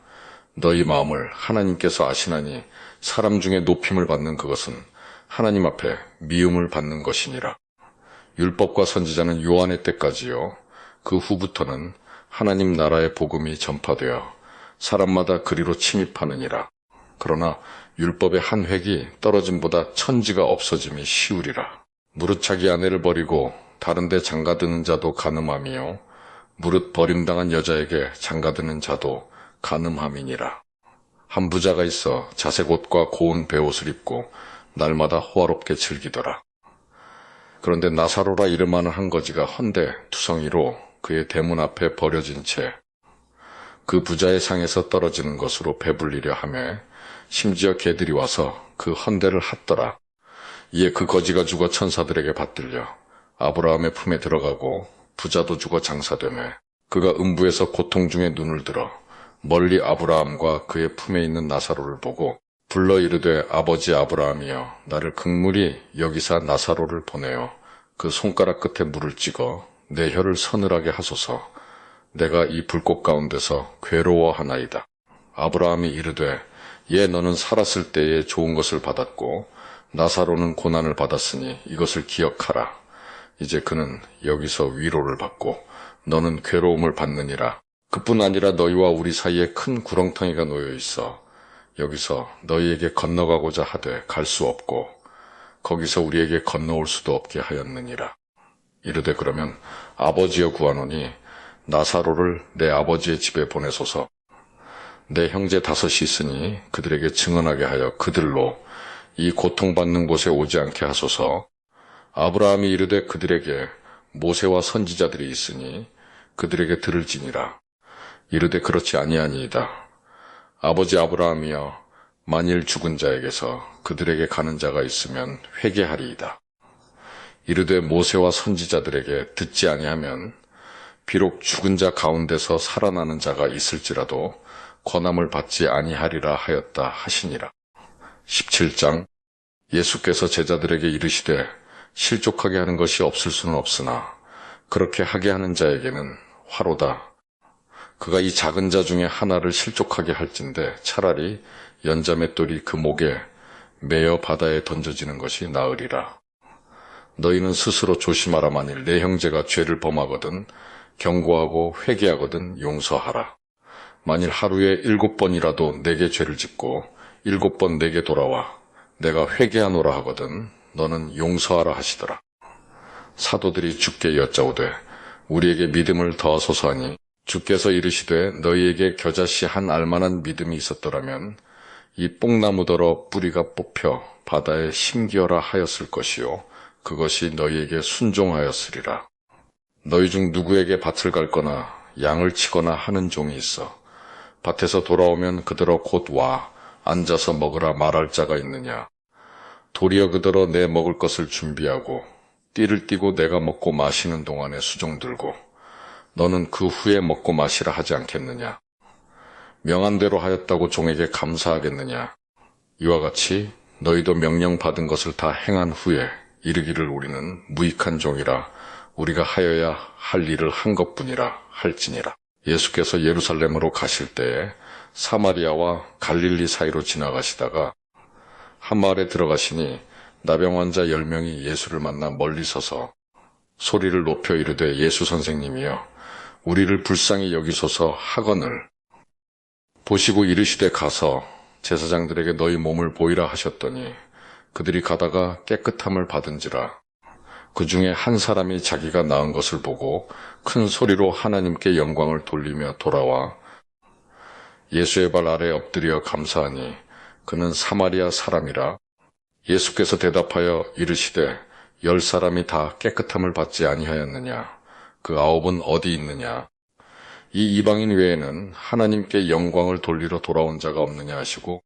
너희 마음을 하나님께서 아시나니 사람 중에 높임을 받는 그것은 하나님 앞에 미움을 받는 것이니라. 율법과 선지자는 요한의 때까지요. 그 후부터는 하나님 나라의 복음이 전파되어 사람마다 그리로 침입하느니라. 그러나 율법의 한 획이 떨어짐보다 천지가 없어짐이 쉬우리라. 무릇 자기 아내를 버리고 다른 데 장가드는 자도 간음함이요 무릇 버림당한 여자에게 장가드는 자도 간음함이니라. 한 부자가 있어 자색 옷과 고운 베옷을 입고 날마다 호화롭게 즐기더라. 그런데 나사로라 이름하는 한 거지가 헌데 투성이로 그의 대문 앞에 버려진 채 그 부자의 상에서 떨어지는 것으로 배불리려 하며 심지어 개들이 와서 그 헌데를 핫더라. 이에 그 거지가 죽어 천사들에게 받들려 아브라함의 품에 들어가고 부자도 죽어 장사되매 그가 음부에서 고통 중에 눈을 들어 멀리 아브라함과 그의 품에 있는 나사로를 보고 불러 이르되 아버지 아브라함이여 나를 긍휼히 여기사 나사로를 보내어 그 손가락 끝에 물을 찍어 내 혀를 서늘하게 하소서. 내가 이 불꽃 가운데서 괴로워하나이다. 아브라함이 이르되 예 너는 살았을 때에 좋은 것을 받았고 나사로는 고난을 받았으니 이것을 기억하라. 이제 그는 여기서 위로를 받고 너는 괴로움을 받느니라. 그뿐 아니라 너희와 우리 사이에 큰 구렁텅이가 놓여 있어 여기서 너희에게 건너가고자 하되 갈 수 없고 거기서 우리에게 건너올 수도 없게 하였느니라. 이르되 그러면 아버지여 구하노니 나사로를 내 아버지의 집에 보내소서. 내 형제 5이 있으니 그들에게 증언하게 하여 그들로 이 고통받는 곳에 오지 않게 하소서. 아브라함이 이르되 그들에게 모세와 선지자들이 있으니 그들에게 들을지니라. 이르되 그렇지 아니하니이다. 아버지 아브라함이여 만일 죽은 자에게서 그들에게 가는 자가 있으면 회개하리이다. 이르되 모세와 선지자들에게 듣지 아니하면 비록 죽은 자 가운데서 살아나는 자가 있을지라도 권함을 받지 아니하리라 하였다 하시니라. 17장 예수께서 제자들에게 이르시되 실족하게 하는 것이 없을 수는 없으나 그렇게 하게 하는 자에게는 화로다. 그가 이 작은 자 중에 하나를 실족하게 할진대 차라리 연자맷돌이 그 목에 매어 바다에 던져지는 것이 나으리라. 너희는 스스로 조심하라. 만일 내 형제가 죄를 범하거든 경고하고 회개하거든 용서하라. 만일 하루에 7번이라도 내게 죄를 짓고 7번 내게 돌아와 내가 회개하노라 하거든 너는 용서하라 하시더라. 사도들이 주께 여짜오되 우리에게 믿음을 더하소서 하니 주께서 이르시되 너희에게 겨자씨 한 알만한 믿음이 있었더라면 이 뽕나무더러 뿌리가 뽑혀 바다에 심기어라 하였을 것이요 그것이 너희에게 순종하였으리라. 너희 중 누구에게 밭을 갈거나 양을 치거나 하는 종이 있어 밭에서 돌아오면 그더러 곧 와 앉아서 먹으라 말할 자가 있느냐. 도리어 그더러 내 먹을 것을 준비하고 띠를 띠고 내가 먹고 마시는 동안에 수종 들고 너는 그 후에 먹고 마시라 하지 않겠느냐. 명한 대로 하였다고 종에게 감사하겠느냐. 이와 같이 너희도 명령받은 것을 다 행한 후에 이르기를 우리는 무익한 종이라 우리가 하여야 할 일을 한 것뿐이라 할지니라. 예수께서 예루살렘으로 가실 때에 사마리아와 갈릴리 사이로 지나가시다가 한 마을에 들어가시니 나병 환자 10명이 예수를 만나 멀리 서서 소리를 높여 이르되 예수 선생님이여 우리를 불쌍히 여기소서 하거늘. 보시고 이르시되 가서 제사장들에게 너희 몸을 보이라 하셨더니 그들이 가다가 깨끗함을 받은지라. 그 중에 한 사람이 자기가 나은 것을 보고 큰 소리로 하나님께 영광을 돌리며 돌아와 예수의 발 아래 엎드려 감사하니 그는 사마리아 사람이라. 예수께서 대답하여 이르시되 10사람이 다 깨끗함을 받지 아니하였느냐. 그 아홉은 어디 있느냐? 이 이방인 외에는 하나님께 영광을 돌리러 돌아온 자가 없느냐 하시고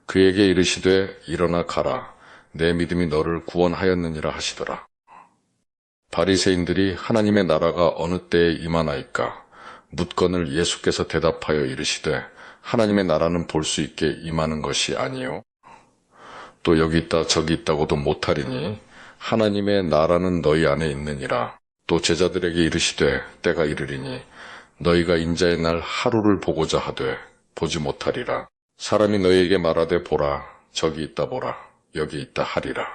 그에게 이르시되 일어나 가라. 내 믿음이 너를 구원하였느니라 하시더라. 바리새인들이 하나님의 나라가 어느 때에 임하나이까 묻거늘 예수께서 대답하여 이르시되 하나님의 나라는 볼 수 있게 임하는 것이 아니요 또 여기 있다 저기 있다고도 못하리니 하나님의 나라는 너희 안에 있느니라. 또 제자들에게 이르시되 때가 이르리니 너희가 인자의 날 하루를 보고자 하되 보지 못하리라. 사람이 너희에게 말하되 보라 저기 있다 보라 여기 있다 하리라.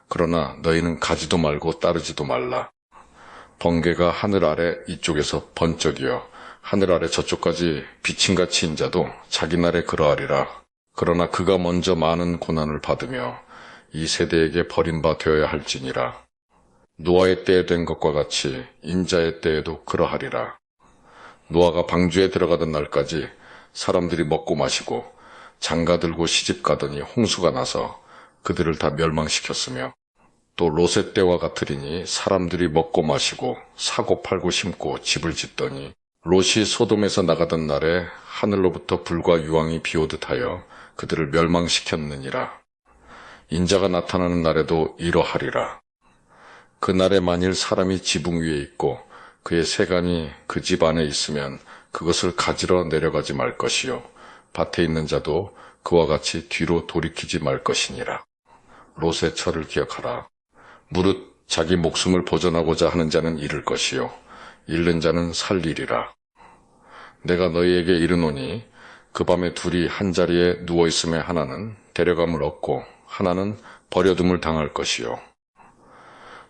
그러나 너희는 가지도 말고 따르지도 말라. 번개가 하늘 아래 이쪽에서 번쩍이어 하늘 아래 저쪽까지 비침같이 인자도 자기 날에 그러하리라. 그러나 그가 먼저 많은 고난을 받으며 이 세대에게 버림바 되어야 할지니라. 노아의 때에 된 것과 같이 인자의 때에도 그러하리라. 노아가 방주에 들어가던 날까지 사람들이 먹고 마시고 장가들고 시집가더니 홍수가 나서 그들을 다 멸망시켰으며 또 롯의 때와 같으리니 사람들이 먹고 마시고 사고 팔고 심고 집을 짓더니 롯이 소돔에서 나가던 날에 하늘로부터 불과 유황이 비오듯 하여 그들을 멸망시켰느니라. 인자가 나타나는 날에도 이러하리라. 그 날에 만일 사람이 지붕 위에 있고 그의 세간이 그 집 안에 있으면 그것을 가지러 내려가지 말 것이요 밭에 있는 자도 그와 같이 뒤로 돌이키지 말 것이니라. 롯의 철을 기억하라. 무릇 자기 목숨을 보전하고자 하는 자는 잃을 것이요 잃는 자는 살리리라. 내가 너희에게 이르노니 그 밤에 둘이 한 자리에 누워있음에 하나는 데려감을 얻고 하나는 버려둠을 당할 것이요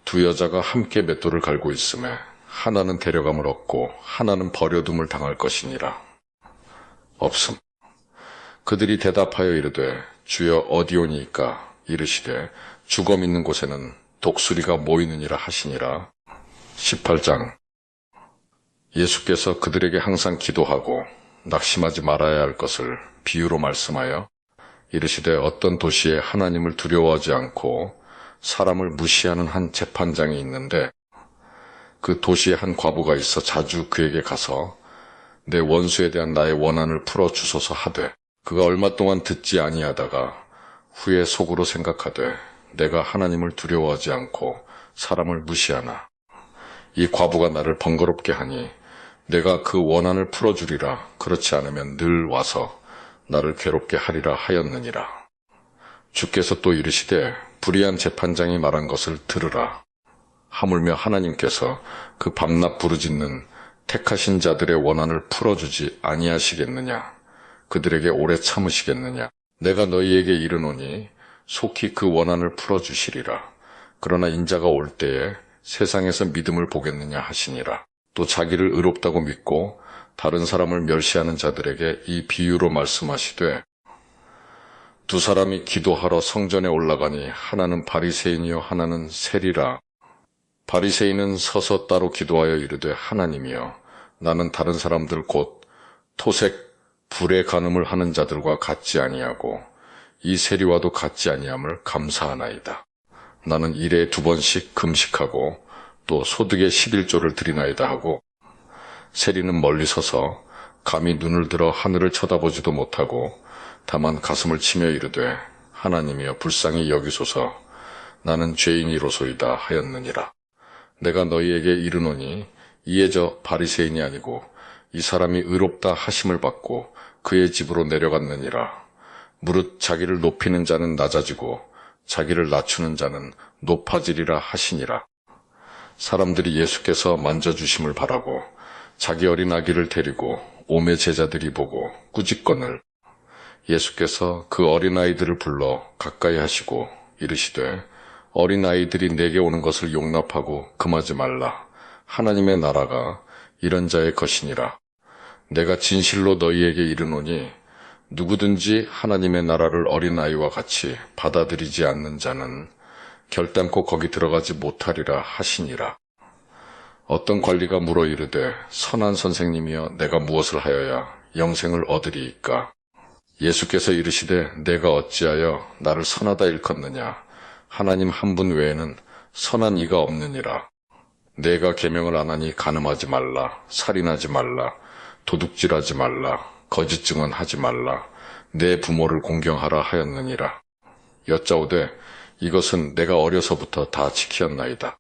두 여자가 함께 맷돌을 갈고 있음에 하나는 데려감을 얻고 하나는 버려둠을 당할 것이니라. 없음. 그들이 대답하여 이르되 주여 어디오니이까? 이르시되 주검 있는 곳에는 독수리가 모이느니라 하시니라. 18장. 예수께서 그들에게 항상 기도하고 낙심하지 말아야 할 것을 비유로 말씀하여 이르시되 어떤 도시에 하나님을 두려워하지 않고 사람을 무시하는 한 재판장이 있는데 그 도시에 한 과부가 있어 자주 그에게 가서 내 원수에 대한 나의 원한을 풀어주소서 하되 그가 얼마 동안 듣지 아니하다가 후에 속으로 생각하되 내가 하나님을 두려워하지 않고 사람을 무시하나 이 과부가 나를 번거롭게 하니 내가 그 원한을 풀어주리라. 그렇지 않으면 늘 와서 나를 괴롭게 하리라 하였느니라. 주께서 또 이르시되 불의한 재판장이 말한 것을 들으라. 하물며 하나님께서 그 밤낮 부르짖는 택하신 자들의 원한을 풀어주지 아니하시겠느냐? 그들에게 오래 참으시겠느냐? 내가 너희에게 이르노니 속히 그 원한을 풀어주시리라. 그러나 인자가 올 때에 세상에서 믿음을 보겠느냐 하시니라. 또 자기를 의롭다고 믿고 다른 사람을 멸시하는 자들에게 이 비유로 말씀하시되 두 사람이 기도하러 성전에 올라가니 하나는 바리새인이요 하나는 세리라. 바리새인은 서서 따로 기도하여 이르되 하나님이여 나는 다른 사람들 곧 토색 불의 간음을 하는 자들과 같지 아니하고 이 세리와도 같지 아니함을 감사하나이다. 나는 일에 2번씩 금식하고 또 소득의 11조를 드리나이다 하고 세리는 멀리 서서 감히 눈을 들어 하늘을 쳐다보지도 못하고 다만 가슴을 치며 이르되 하나님이여 불쌍히 여기소서 나는 죄인이로소이다 하였느니라. 내가 너희에게 이르노니 이에 저 바리새인이 아니고 이 사람이 의롭다 하심을 받고 그의 집으로 내려갔느니라. 무릇 자기를 높이는 자는 낮아지고 자기를 낮추는 자는 높아지리라 하시니라. 사람들이 예수께서 만져주심을 바라고 자기 어린 아기를 데리고 오매 제자들이 보고 꾸짖거늘 예수께서 그 어린아이들을 불러 가까이 하시고 이르시되 어린아이들이 내게 오는 것을 용납하고 금하지 말라. 하나님의 나라가 이런 자의 것이니라. 내가 진실로 너희에게 이르노니 누구든지 하나님의 나라를 어린아이와 같이 받아들이지 않는 자는 결단코 거기 들어가지 못하리라 하시니라. 어떤 관리가 물어 이르되 선한 선생님이여 내가 무엇을 하여야 영생을 얻으리이까? 예수께서 이르시되 내가 어찌하여 나를 선하다 일컫느냐? 하나님 한 분 외에는 선한 이가 없느니라. 내가 계명을 안 하니 간음하지 말라, 살인하지 말라, 도둑질하지 말라, 거짓 증언하지 말라, 내 부모를 공경하라 하였느니라. 여짜오되 이것은 내가 어려서부터 다 지키었나이다.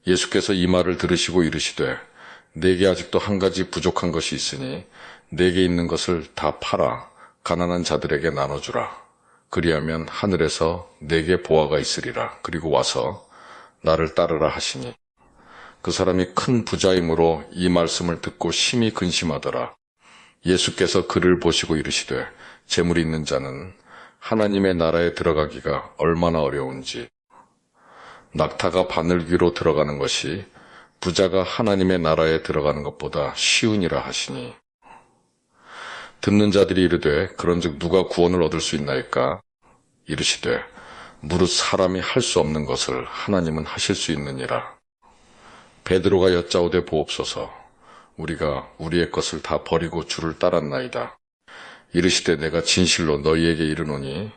예수께서 이 말을 들으시고 이르시되 내게 아직도 한 가지 부족한 것이 있으니 내게 있는 것을 다 팔아 가난한 자들에게 나눠주라. 그리하면 하늘에서 내게 보화가 있으리라. 그리고 와서 나를 따르라 하시니 그 사람이 큰 부자이므로 이 말씀을 듣고 심히 근심하더라. 예수께서 그를 보시고 이르시되 재물이 있는 자는 하나님의 나라에 들어가기가 얼마나 어려운지, 낙타가 바늘귀로 들어가는 것이 부자가 하나님의 나라에 들어가는 것보다 쉬우니라 하시니, 듣는 자들이 이르되 그런즉 누가 구원을 얻을 수 있나이까? 이르시되 무릇 사람이 할 수 없는 것을 하나님은 하실 수 있느니라. 베드로가 여짜오되 보옵소서. 우리가 우리의 것을 다 버리고 주를 따랐나이다. 이르시되 내가 진실로 너희에게 이르노니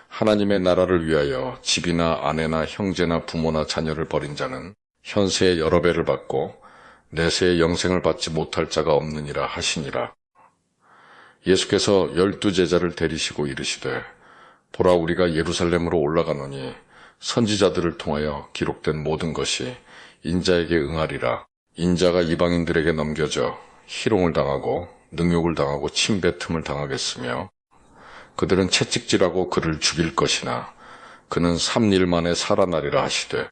하나님의 나라를 위하여 집이나 아내나 형제나 부모나 자녀를 버린 자는 현세에 여러 배를 받고 내세에 영생을 받지 못할 자가 없느니라 하시니라. 예수께서 12 제자를 데리시고 이르시되 보라 우리가 예루살렘으로 올라가노니 선지자들을 통하여 기록된 모든 것이 인자에게 응하리라. 인자가 이방인들에게 넘겨져 희롱을 당하고 능욕을 당하고 침뱉음을 당하겠으며 그들은 채찍질하고 그를 죽일 것이나 그는 3일 만에 살아나리라 하시되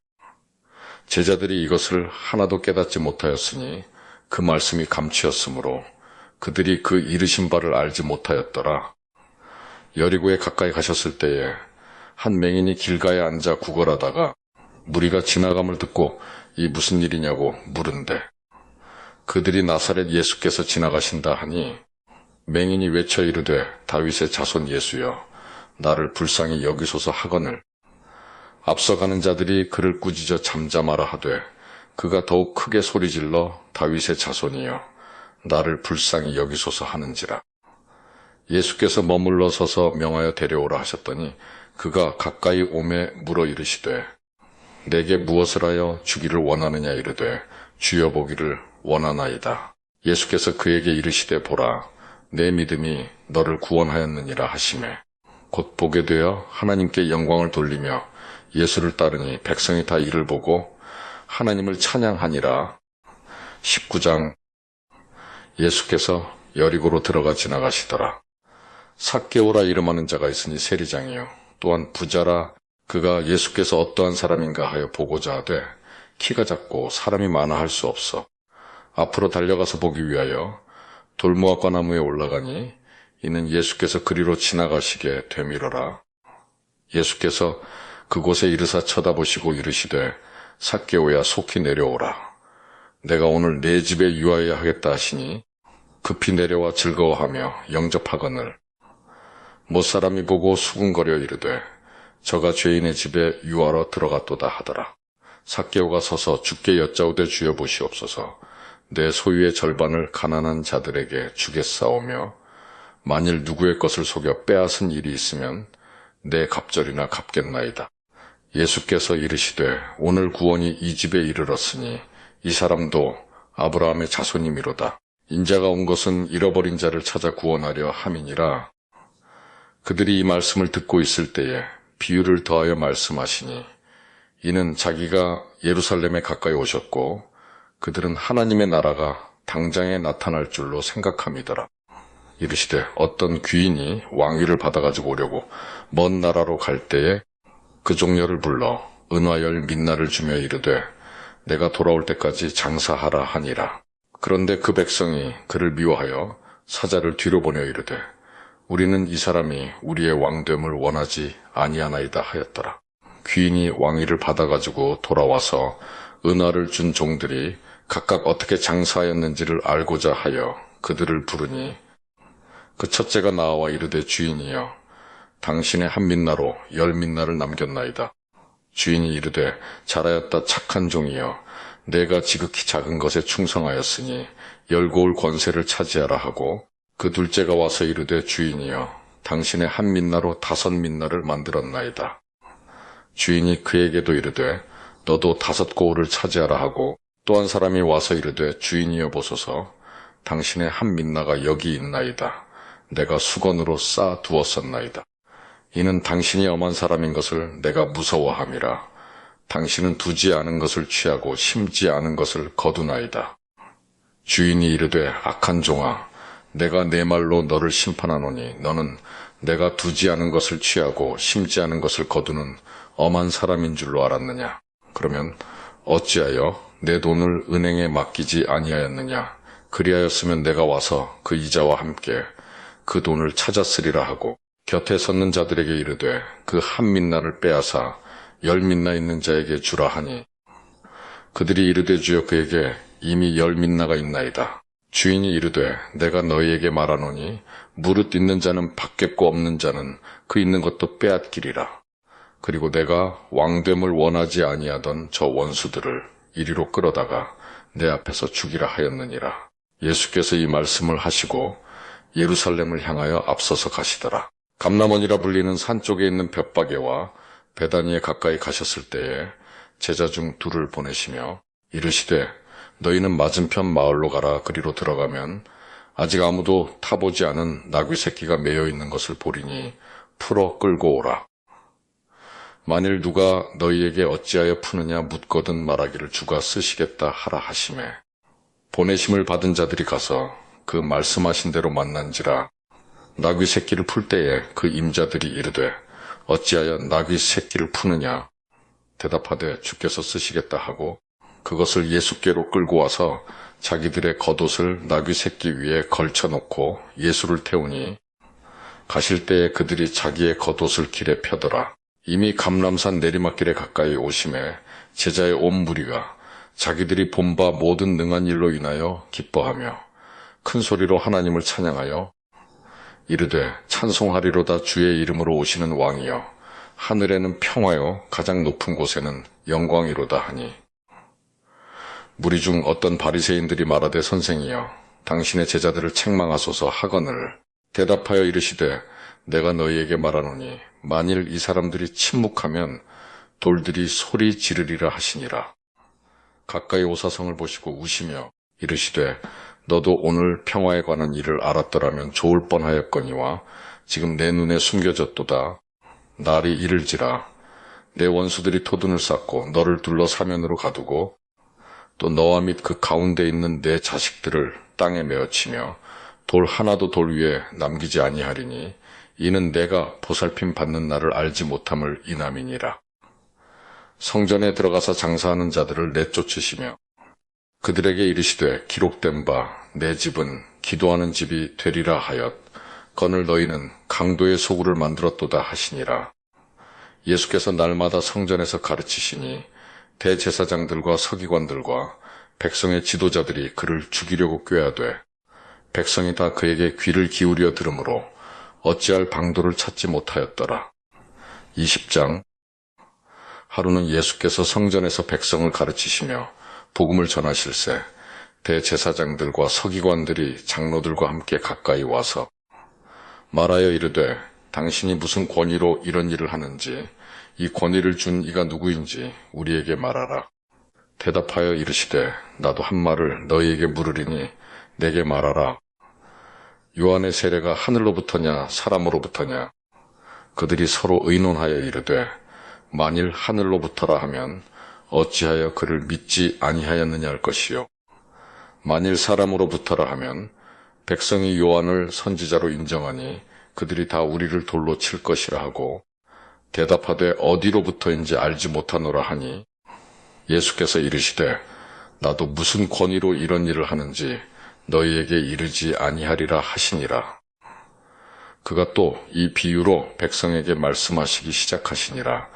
제자들이 이것을 하나도 깨닫지 못하였으니 그 말씀이 감추었으므로 그들이 그 이르신 바를 알지 못하였더라. 여리고에 가까이 가셨을 때에 한 맹인이 길가에 앉아 구걸하다가 무리가 지나감을 듣고 이 무슨 일이냐고 물은데 그들이 나사렛 예수께서 지나가신다 하니 맹인이 외쳐 이르되 다윗의 자손 예수여 나를 불쌍히 여기소서 하거늘 앞서가는 자들이 그를 꾸짖어 잠잠하라 하되 그가 더욱 크게 소리질러 다윗의 자손이여 나를 불쌍히 여기소서 하는지라. 예수께서 머물러 서서 명하여 데려오라 하셨더니 그가 가까이 오매 물어 이르시되 내게 무엇을 하여 주기를 원하느냐 이르되 주여 보기를 원하나이다. 예수께서 그에게 이르시되 보라 내 믿음이 너를 구원하였느니라 하시매 곧 보게 되어 하나님께 영광을 돌리며 예수를 따르니 백성이 다 이를 보고 하나님을 찬양하니라. 19장. 예수께서 여리고로 들어가 지나가시더라. 삭개오라 이름하는 자가 있으니 세리장이요 또한 부자라. 그가 예수께서 어떠한 사람인가 하여 보고자 하되 키가 작고 사람이 많아 할 수 없어 앞으로 달려가서 보기 위하여 돌무화과 나무에 올라가니 이는 예수께서 그리로 지나가시게 되밀어라. 예수께서 그곳에 이르사 쳐다보시고 이르시되 삭개오야 속히 내려오라. 내가 오늘 내 집에 유하여야 하겠다 하시니 급히 내려와 즐거워하며 영접하거늘 못사람이 보고 수군거려 이르되 저가 죄인의 집에 유하러 들어갔도다 하더라. 삭개오가 서서 주께 여짜오되 주여 보시옵소서. 내 소유의 절반을 가난한 자들에게 주겠사오며 만일 누구의 것을 속여 빼앗은 일이 있으면 내 갑절이나 갚겠나이다. 예수께서 이르시되 오늘 구원이 이 집에 이르렀으니 이 사람도 아브라함의 자손이미로다. 인자가 온 것은 잃어버린 자를 찾아 구원하려 함이니라. 그들이 이 말씀을 듣고 있을 때에 비유를 더하여 말씀하시니 이는 자기가 예루살렘에 가까이 오셨고 그들은 하나님의 나라가 당장에 나타날 줄로 생각함이더라. 이르시되 어떤 귀인이 왕위를 받아가지고 오려고 먼 나라로 갈 때에 그 종려를 불러 은화열 민나를 주며 이르되 내가 돌아올 때까지 장사하라 하니라. 그런데 그 백성이 그를 미워하여 사자를 뒤로 보내 이르되 우리는 이 사람이 우리의 왕됨을 원하지 아니하나이다 하였더라. 귀인이 왕위를 받아가지고 돌아와서 은화를 준 종들이 각각 어떻게 장사하였는지를 알고자 하여 그들을 부르니 그 첫째가 나와 이르되 주인이여 당신의 한 민나로 10 민나를 남겼나이다. 주인이 이르되 잘하였다 착한 종이여 내가 지극히 작은 것에 충성하였으니 열고올 권세를 차지하라 하고 그 둘째가 와서 이르되 주인이여 당신의 한 민나로 5 민나를 만들었나이다. 주인이 그에게도 이르되 너도 5 고을을 차지하라 하고 또 한 사람이 와서 이르되 주인이여 보소서 당신의 한 민나가 여기 있나이다. 내가 수건으로 싸 두었었나이다. 이는 당신이 엄한 사람인 것을 내가 무서워함이라. 당신은 두지 않은 것을 취하고 심지 않은 것을 거두나이다. 주인이 이르되 악한 종아, 내가 내 말로 너를 심판하노니 너는 내가 두지 않은 것을 취하고 심지 않은 것을 거두는 엄한 사람인 줄로 알았느냐? 그러면 어찌하여 내 돈을 은행에 맡기지 아니하였느냐? 그리하였으면 내가 와서 그 이자와 함께 그 돈을 찾았으리라 하고 곁에 섰는 자들에게 이르되 그 한 민나를 빼앗아 10민나 있는 자에게 주라 하니 그들이 이르되 주여 그에게 이미 10민나가 있나이다. 주인이 이르되 내가 너희에게 말하노니 무릇 있는 자는 받겠고 없는 자는 그 있는 것도 빼앗기리라. 그리고 내가 왕됨을 원하지 아니하던 저 원수들을 이리로 끌어다가 내 앞에서 죽이라 하였느니라. 예수께서 이 말씀을 하시고 예루살렘을 향하여 앞서서 가시더라. 감람원이라 불리는 산 쪽에 있는 벳바게와 베다니에 가까이 가셨을 때에 제자 중 둘을 보내시며 이르시되 너희는 맞은편 마을로 가라. 그리로 들어가면 아직 아무도 타보지 않은 나귀 새끼가 매여 있는 것을 보리니 풀어 끌고 오라. 만일 누가 너희에게 어찌하여 푸느냐 묻거든 말하기를 주가 쓰시겠다 하라 하시매 보내심을 받은 자들이 가서 그 말씀하신 대로 만난지라. 나귀 새끼를 풀 때에 그 임자들이 이르되 어찌하여 나귀 새끼를 푸느냐 대답하되 주께서 쓰시겠다 하고 그것을 예수께로 끌고 와서 자기들의 겉옷을 나귀 새끼 위에 걸쳐놓고 예수를 태우니 가실 때에 그들이 자기의 겉옷을 길에 펴더라. 이미 감람산 내리막길에 가까이 오심에 제자의 온 무리가 자기들이 본 바 모든 능한 일로 인하여 기뻐하며 큰 소리로 하나님을 찬양하여 이르되 찬송하리로다 주의 이름으로 오시는 왕이여 하늘에는 평화요 가장 높은 곳에는 영광이로다 하니 무리 중 어떤 바리새인들이 말하되 선생이여 당신의 제자들을 책망하소서 하거늘 대답하여 이르시되 내가 너희에게 말하노니 만일 이 사람들이 침묵하면 돌들이 소리 지르리라 하시니라. 가까이 오사성을 보시고 우시며 이르시되 너도 오늘 평화에 관한 일을 알았더라면 좋을 뻔하였거니와 지금 내 눈에 숨겨졌도다. 날이 이를지라 내 원수들이 토둔을 쌓고 너를 둘러 사면으로 가두고 또 너와 및 그 가운데 있는 내 자식들을 땅에 메어치며 돌 하나도 돌 위에 남기지 아니하리니 이는 내가 보살핌 받는 날을 알지 못함을 인함이니라. 성전에 들어가서 장사하는 자들을 내쫓으시며 그들에게 이르시되 기록된 바 내 집은 기도하는 집이 되리라 하였 건을 너희는 강도의 소굴을 만들었도다 하시니라. 예수께서 날마다 성전에서 가르치시니 대제사장들과 서기관들과 백성의 지도자들이 그를 죽이려고 꾀하되 백성이 다 그에게 귀를 기울여 들으므로 어찌할 방도를 찾지 못하였더라. 20장 하루는 예수께서 성전에서 백성을 가르치시며 복음을 전하실세 대제사장들과 서기관들이 장로들과 함께 가까이 와서 말하여 이르되 당신이 무슨 권위로 이런 일을 하는지 이 권위를 준 이가 누구인지 우리에게 말하라. 대답하여 이르시되 나도 한 말을 너희에게 물으리니 내게 말하라. 요한의 세례가 하늘로부터냐 사람으로부터냐? 그들이 서로 의논하여 이르되 만일 하늘로부터라 하면 어찌하여 그를 믿지 아니하였느냐 할 것이요. 만일 사람으로부터라 하면 백성이 요한을 선지자로 인정하니 그들이 다 우리를 돌로 칠 것이라 하고 대답하되 어디로부터인지 알지 못하노라 하니 예수께서 이르시되 나도 무슨 권위로 이런 일을 하는지 너희에게 이르지 아니하리라 하시니라. 그가 또 이 비유로 백성에게 말씀하시기 시작하시니라.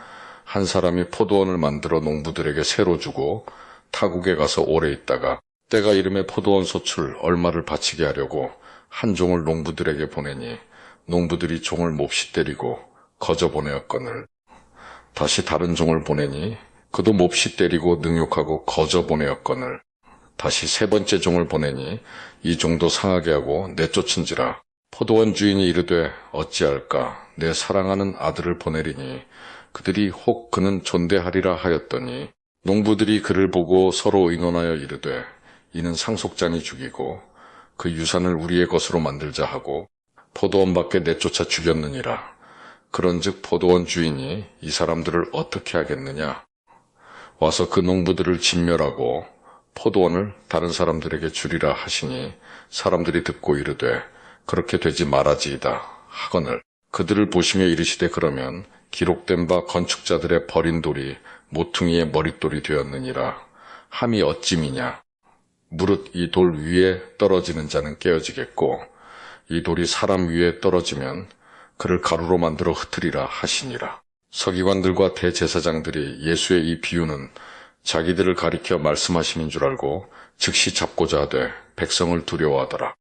한 사람이 포도원을 만들어 농부들에게 새로 주고 타국에 가서 오래 있다가 때가 이름에 포도원 소출 얼마를 바치게 하려고 한 종을 농부들에게 보내니 농부들이 종을 몹시 때리고 거저 보내었거늘 다시 다른 종을 보내니 그도 몹시 때리고 능욕하고 거저 보내었거늘 다시 세 번째 종을 보내니 이 종도 상하게 하고 내쫓은지라. 포도원 주인이 이르되 어찌할까 내 사랑하는 아들을 보내리니 그들이 혹 그는 존대하리라 하였더니 농부들이 그를 보고 서로 의논하여 이르되 이는 상속자니 죽이고 그 유산을 우리의 것으로 만들자 하고 포도원 밖에 내쫓아 죽였느니라. 그런즉 포도원 주인이 이 사람들을 어떻게 하겠느냐? 와서 그 농부들을 진멸하고 포도원을 다른 사람들에게 주리라 하시니 사람들이 듣고 이르되 그렇게 되지 말아지이다 하거늘 그들을 보시며 이르시되 그러면 기록된 바 건축자들의 버린 돌이 모퉁이의 머릿돌이 되었느니라. 함이 어찌미냐? 무릇 이 돌 위에 떨어지는 자는 깨어지겠고 이 돌이 사람 위에 떨어지면 그를 가루로 만들어 흩으리라 하시니라. 서기관들과 대제사장들이 예수의 이 비유는 자기들을 가리켜 말씀하심인 줄 알고 즉시 잡고자 하되 백성을 두려워하더라.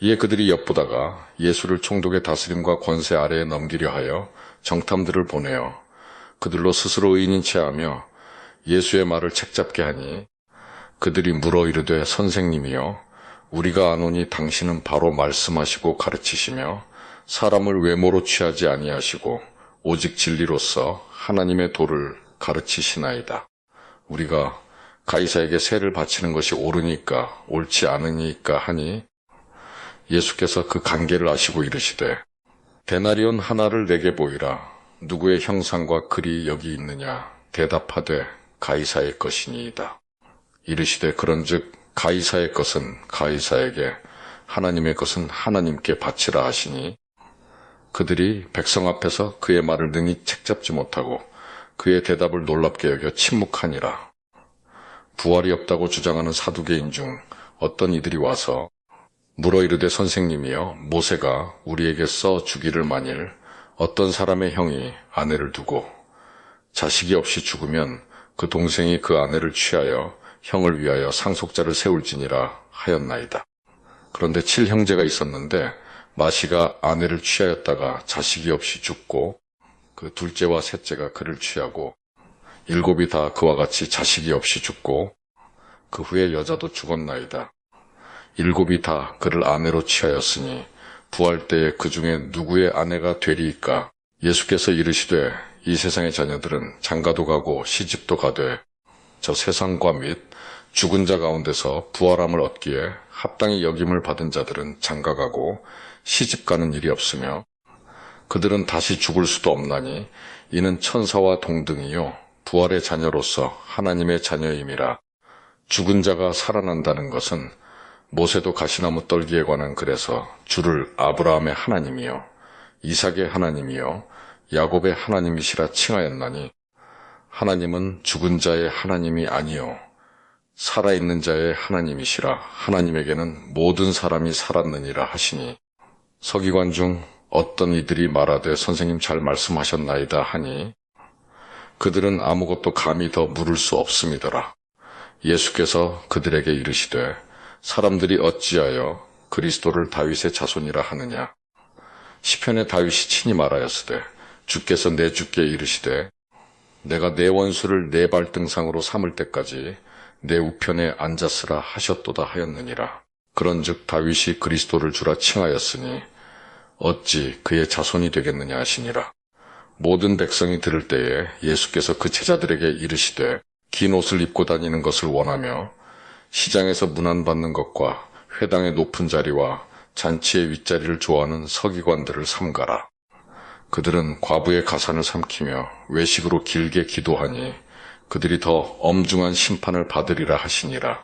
이에 그들이 엿보다가 예수를 총독의 다스림과 권세 아래에 넘기려 하여 정탐들을 보내어 그들로 스스로 의인인 체하며 예수의 말을 책잡게 하니 그들이 물어 이르되 선생님이여 우리가 아노니 당신은 바로 말씀하시고 가르치시며 사람을 외모로 취하지 아니하시고 오직 진리로서 하나님의 도를 가르치시나이다. 우리가 가이사에게 세를 바치는 것이 옳으니까 옳지 않으니까 하니 예수께서 그 관계를 아시고 이르시되 데나리온 하나를 내게 보이라. 누구의 형상과 글이 여기 있느냐? 대답하되 가이사의 것이니이다. 이르시되 그런즉 가이사의 것은 가이사에게 하나님의 것은 하나님께 바치라 하시니 그들이 백성 앞에서 그의 말을 능히 책잡지 못하고 그의 대답을 놀랍게 여겨 침묵하니라. 부활이 없다고 주장하는 사두개인 중 어떤 이들이 와서 물어 이르되 선생님이여 모세가 우리에게 써 주기를 만일 어떤 사람의 형이 아내를 두고 자식이 없이 죽으면 그 동생이 그 아내를 취하여 형을 위하여 상속자를 세울지니라 하였나이다. 그런데 7형제가 있었는데 마시가 아내를 취하였다가 자식이 없이 죽고 그 둘째와 셋째가 그를 취하고 7이 다 그와 같이 자식이 없이 죽고 그 후에 여자도 죽었나이다. 7이 다 그를 아내로 취하였으니 부활 때에 그 중에 누구의 아내가 되리이까? 예수께서 이르시되 이 세상의 자녀들은 장가도 가고 시집도 가되 저 세상과 및 죽은 자 가운데서 부활함을 얻기에 합당히 여김을 받은 자들은 장가가고 시집가는 일이 없으며 그들은 다시 죽을 수도 없나니 이는 천사와 동등이요 부활의 자녀로서 하나님의 자녀임이라. 죽은 자가 살아난다는 것은 모세도 가시나무 떨기에 관한 글에서 주를 아브라함의 하나님이요 이삭의 하나님이요 야곱의 하나님이시라 칭하였나니 하나님은 죽은 자의 하나님이 아니요 살아있는 자의 하나님이시라. 하나님에게는 모든 사람이 살았느니라 하시니 서기관 중 어떤 이들이 말하되 선생님 잘 말씀하셨나이다 하니 그들은 아무것도 감히 더 물을 수 없음이더라. 예수께서 그들에게 이르시되 사람들이 어찌하여 그리스도를 다윗의 자손이라 하느냐? 시편에 다윗이 친히 말하였으되 주께서 내 주께 이르시되 내가 내 원수를 내 발등상으로 삼을 때까지 내 우편에 앉았으라 하셨도다 하였느니라. 그런즉 다윗이 그리스도를 주라 칭하였으니 어찌 그의 자손이 되겠느냐 하시니라. 모든 백성이 들을 때에 예수께서 그 제자들에게 이르시되 긴 옷을 입고 다니는 것을 원하며 시장에서 문안받는 것과 회당의 높은 자리와 잔치의 윗자리를 좋아하는 서기관들을 삼가라. 그들은 과부의 가산을 삼키며 외식으로 길게 기도하니 그들이 더 엄중한 심판을 받으리라 하시니라.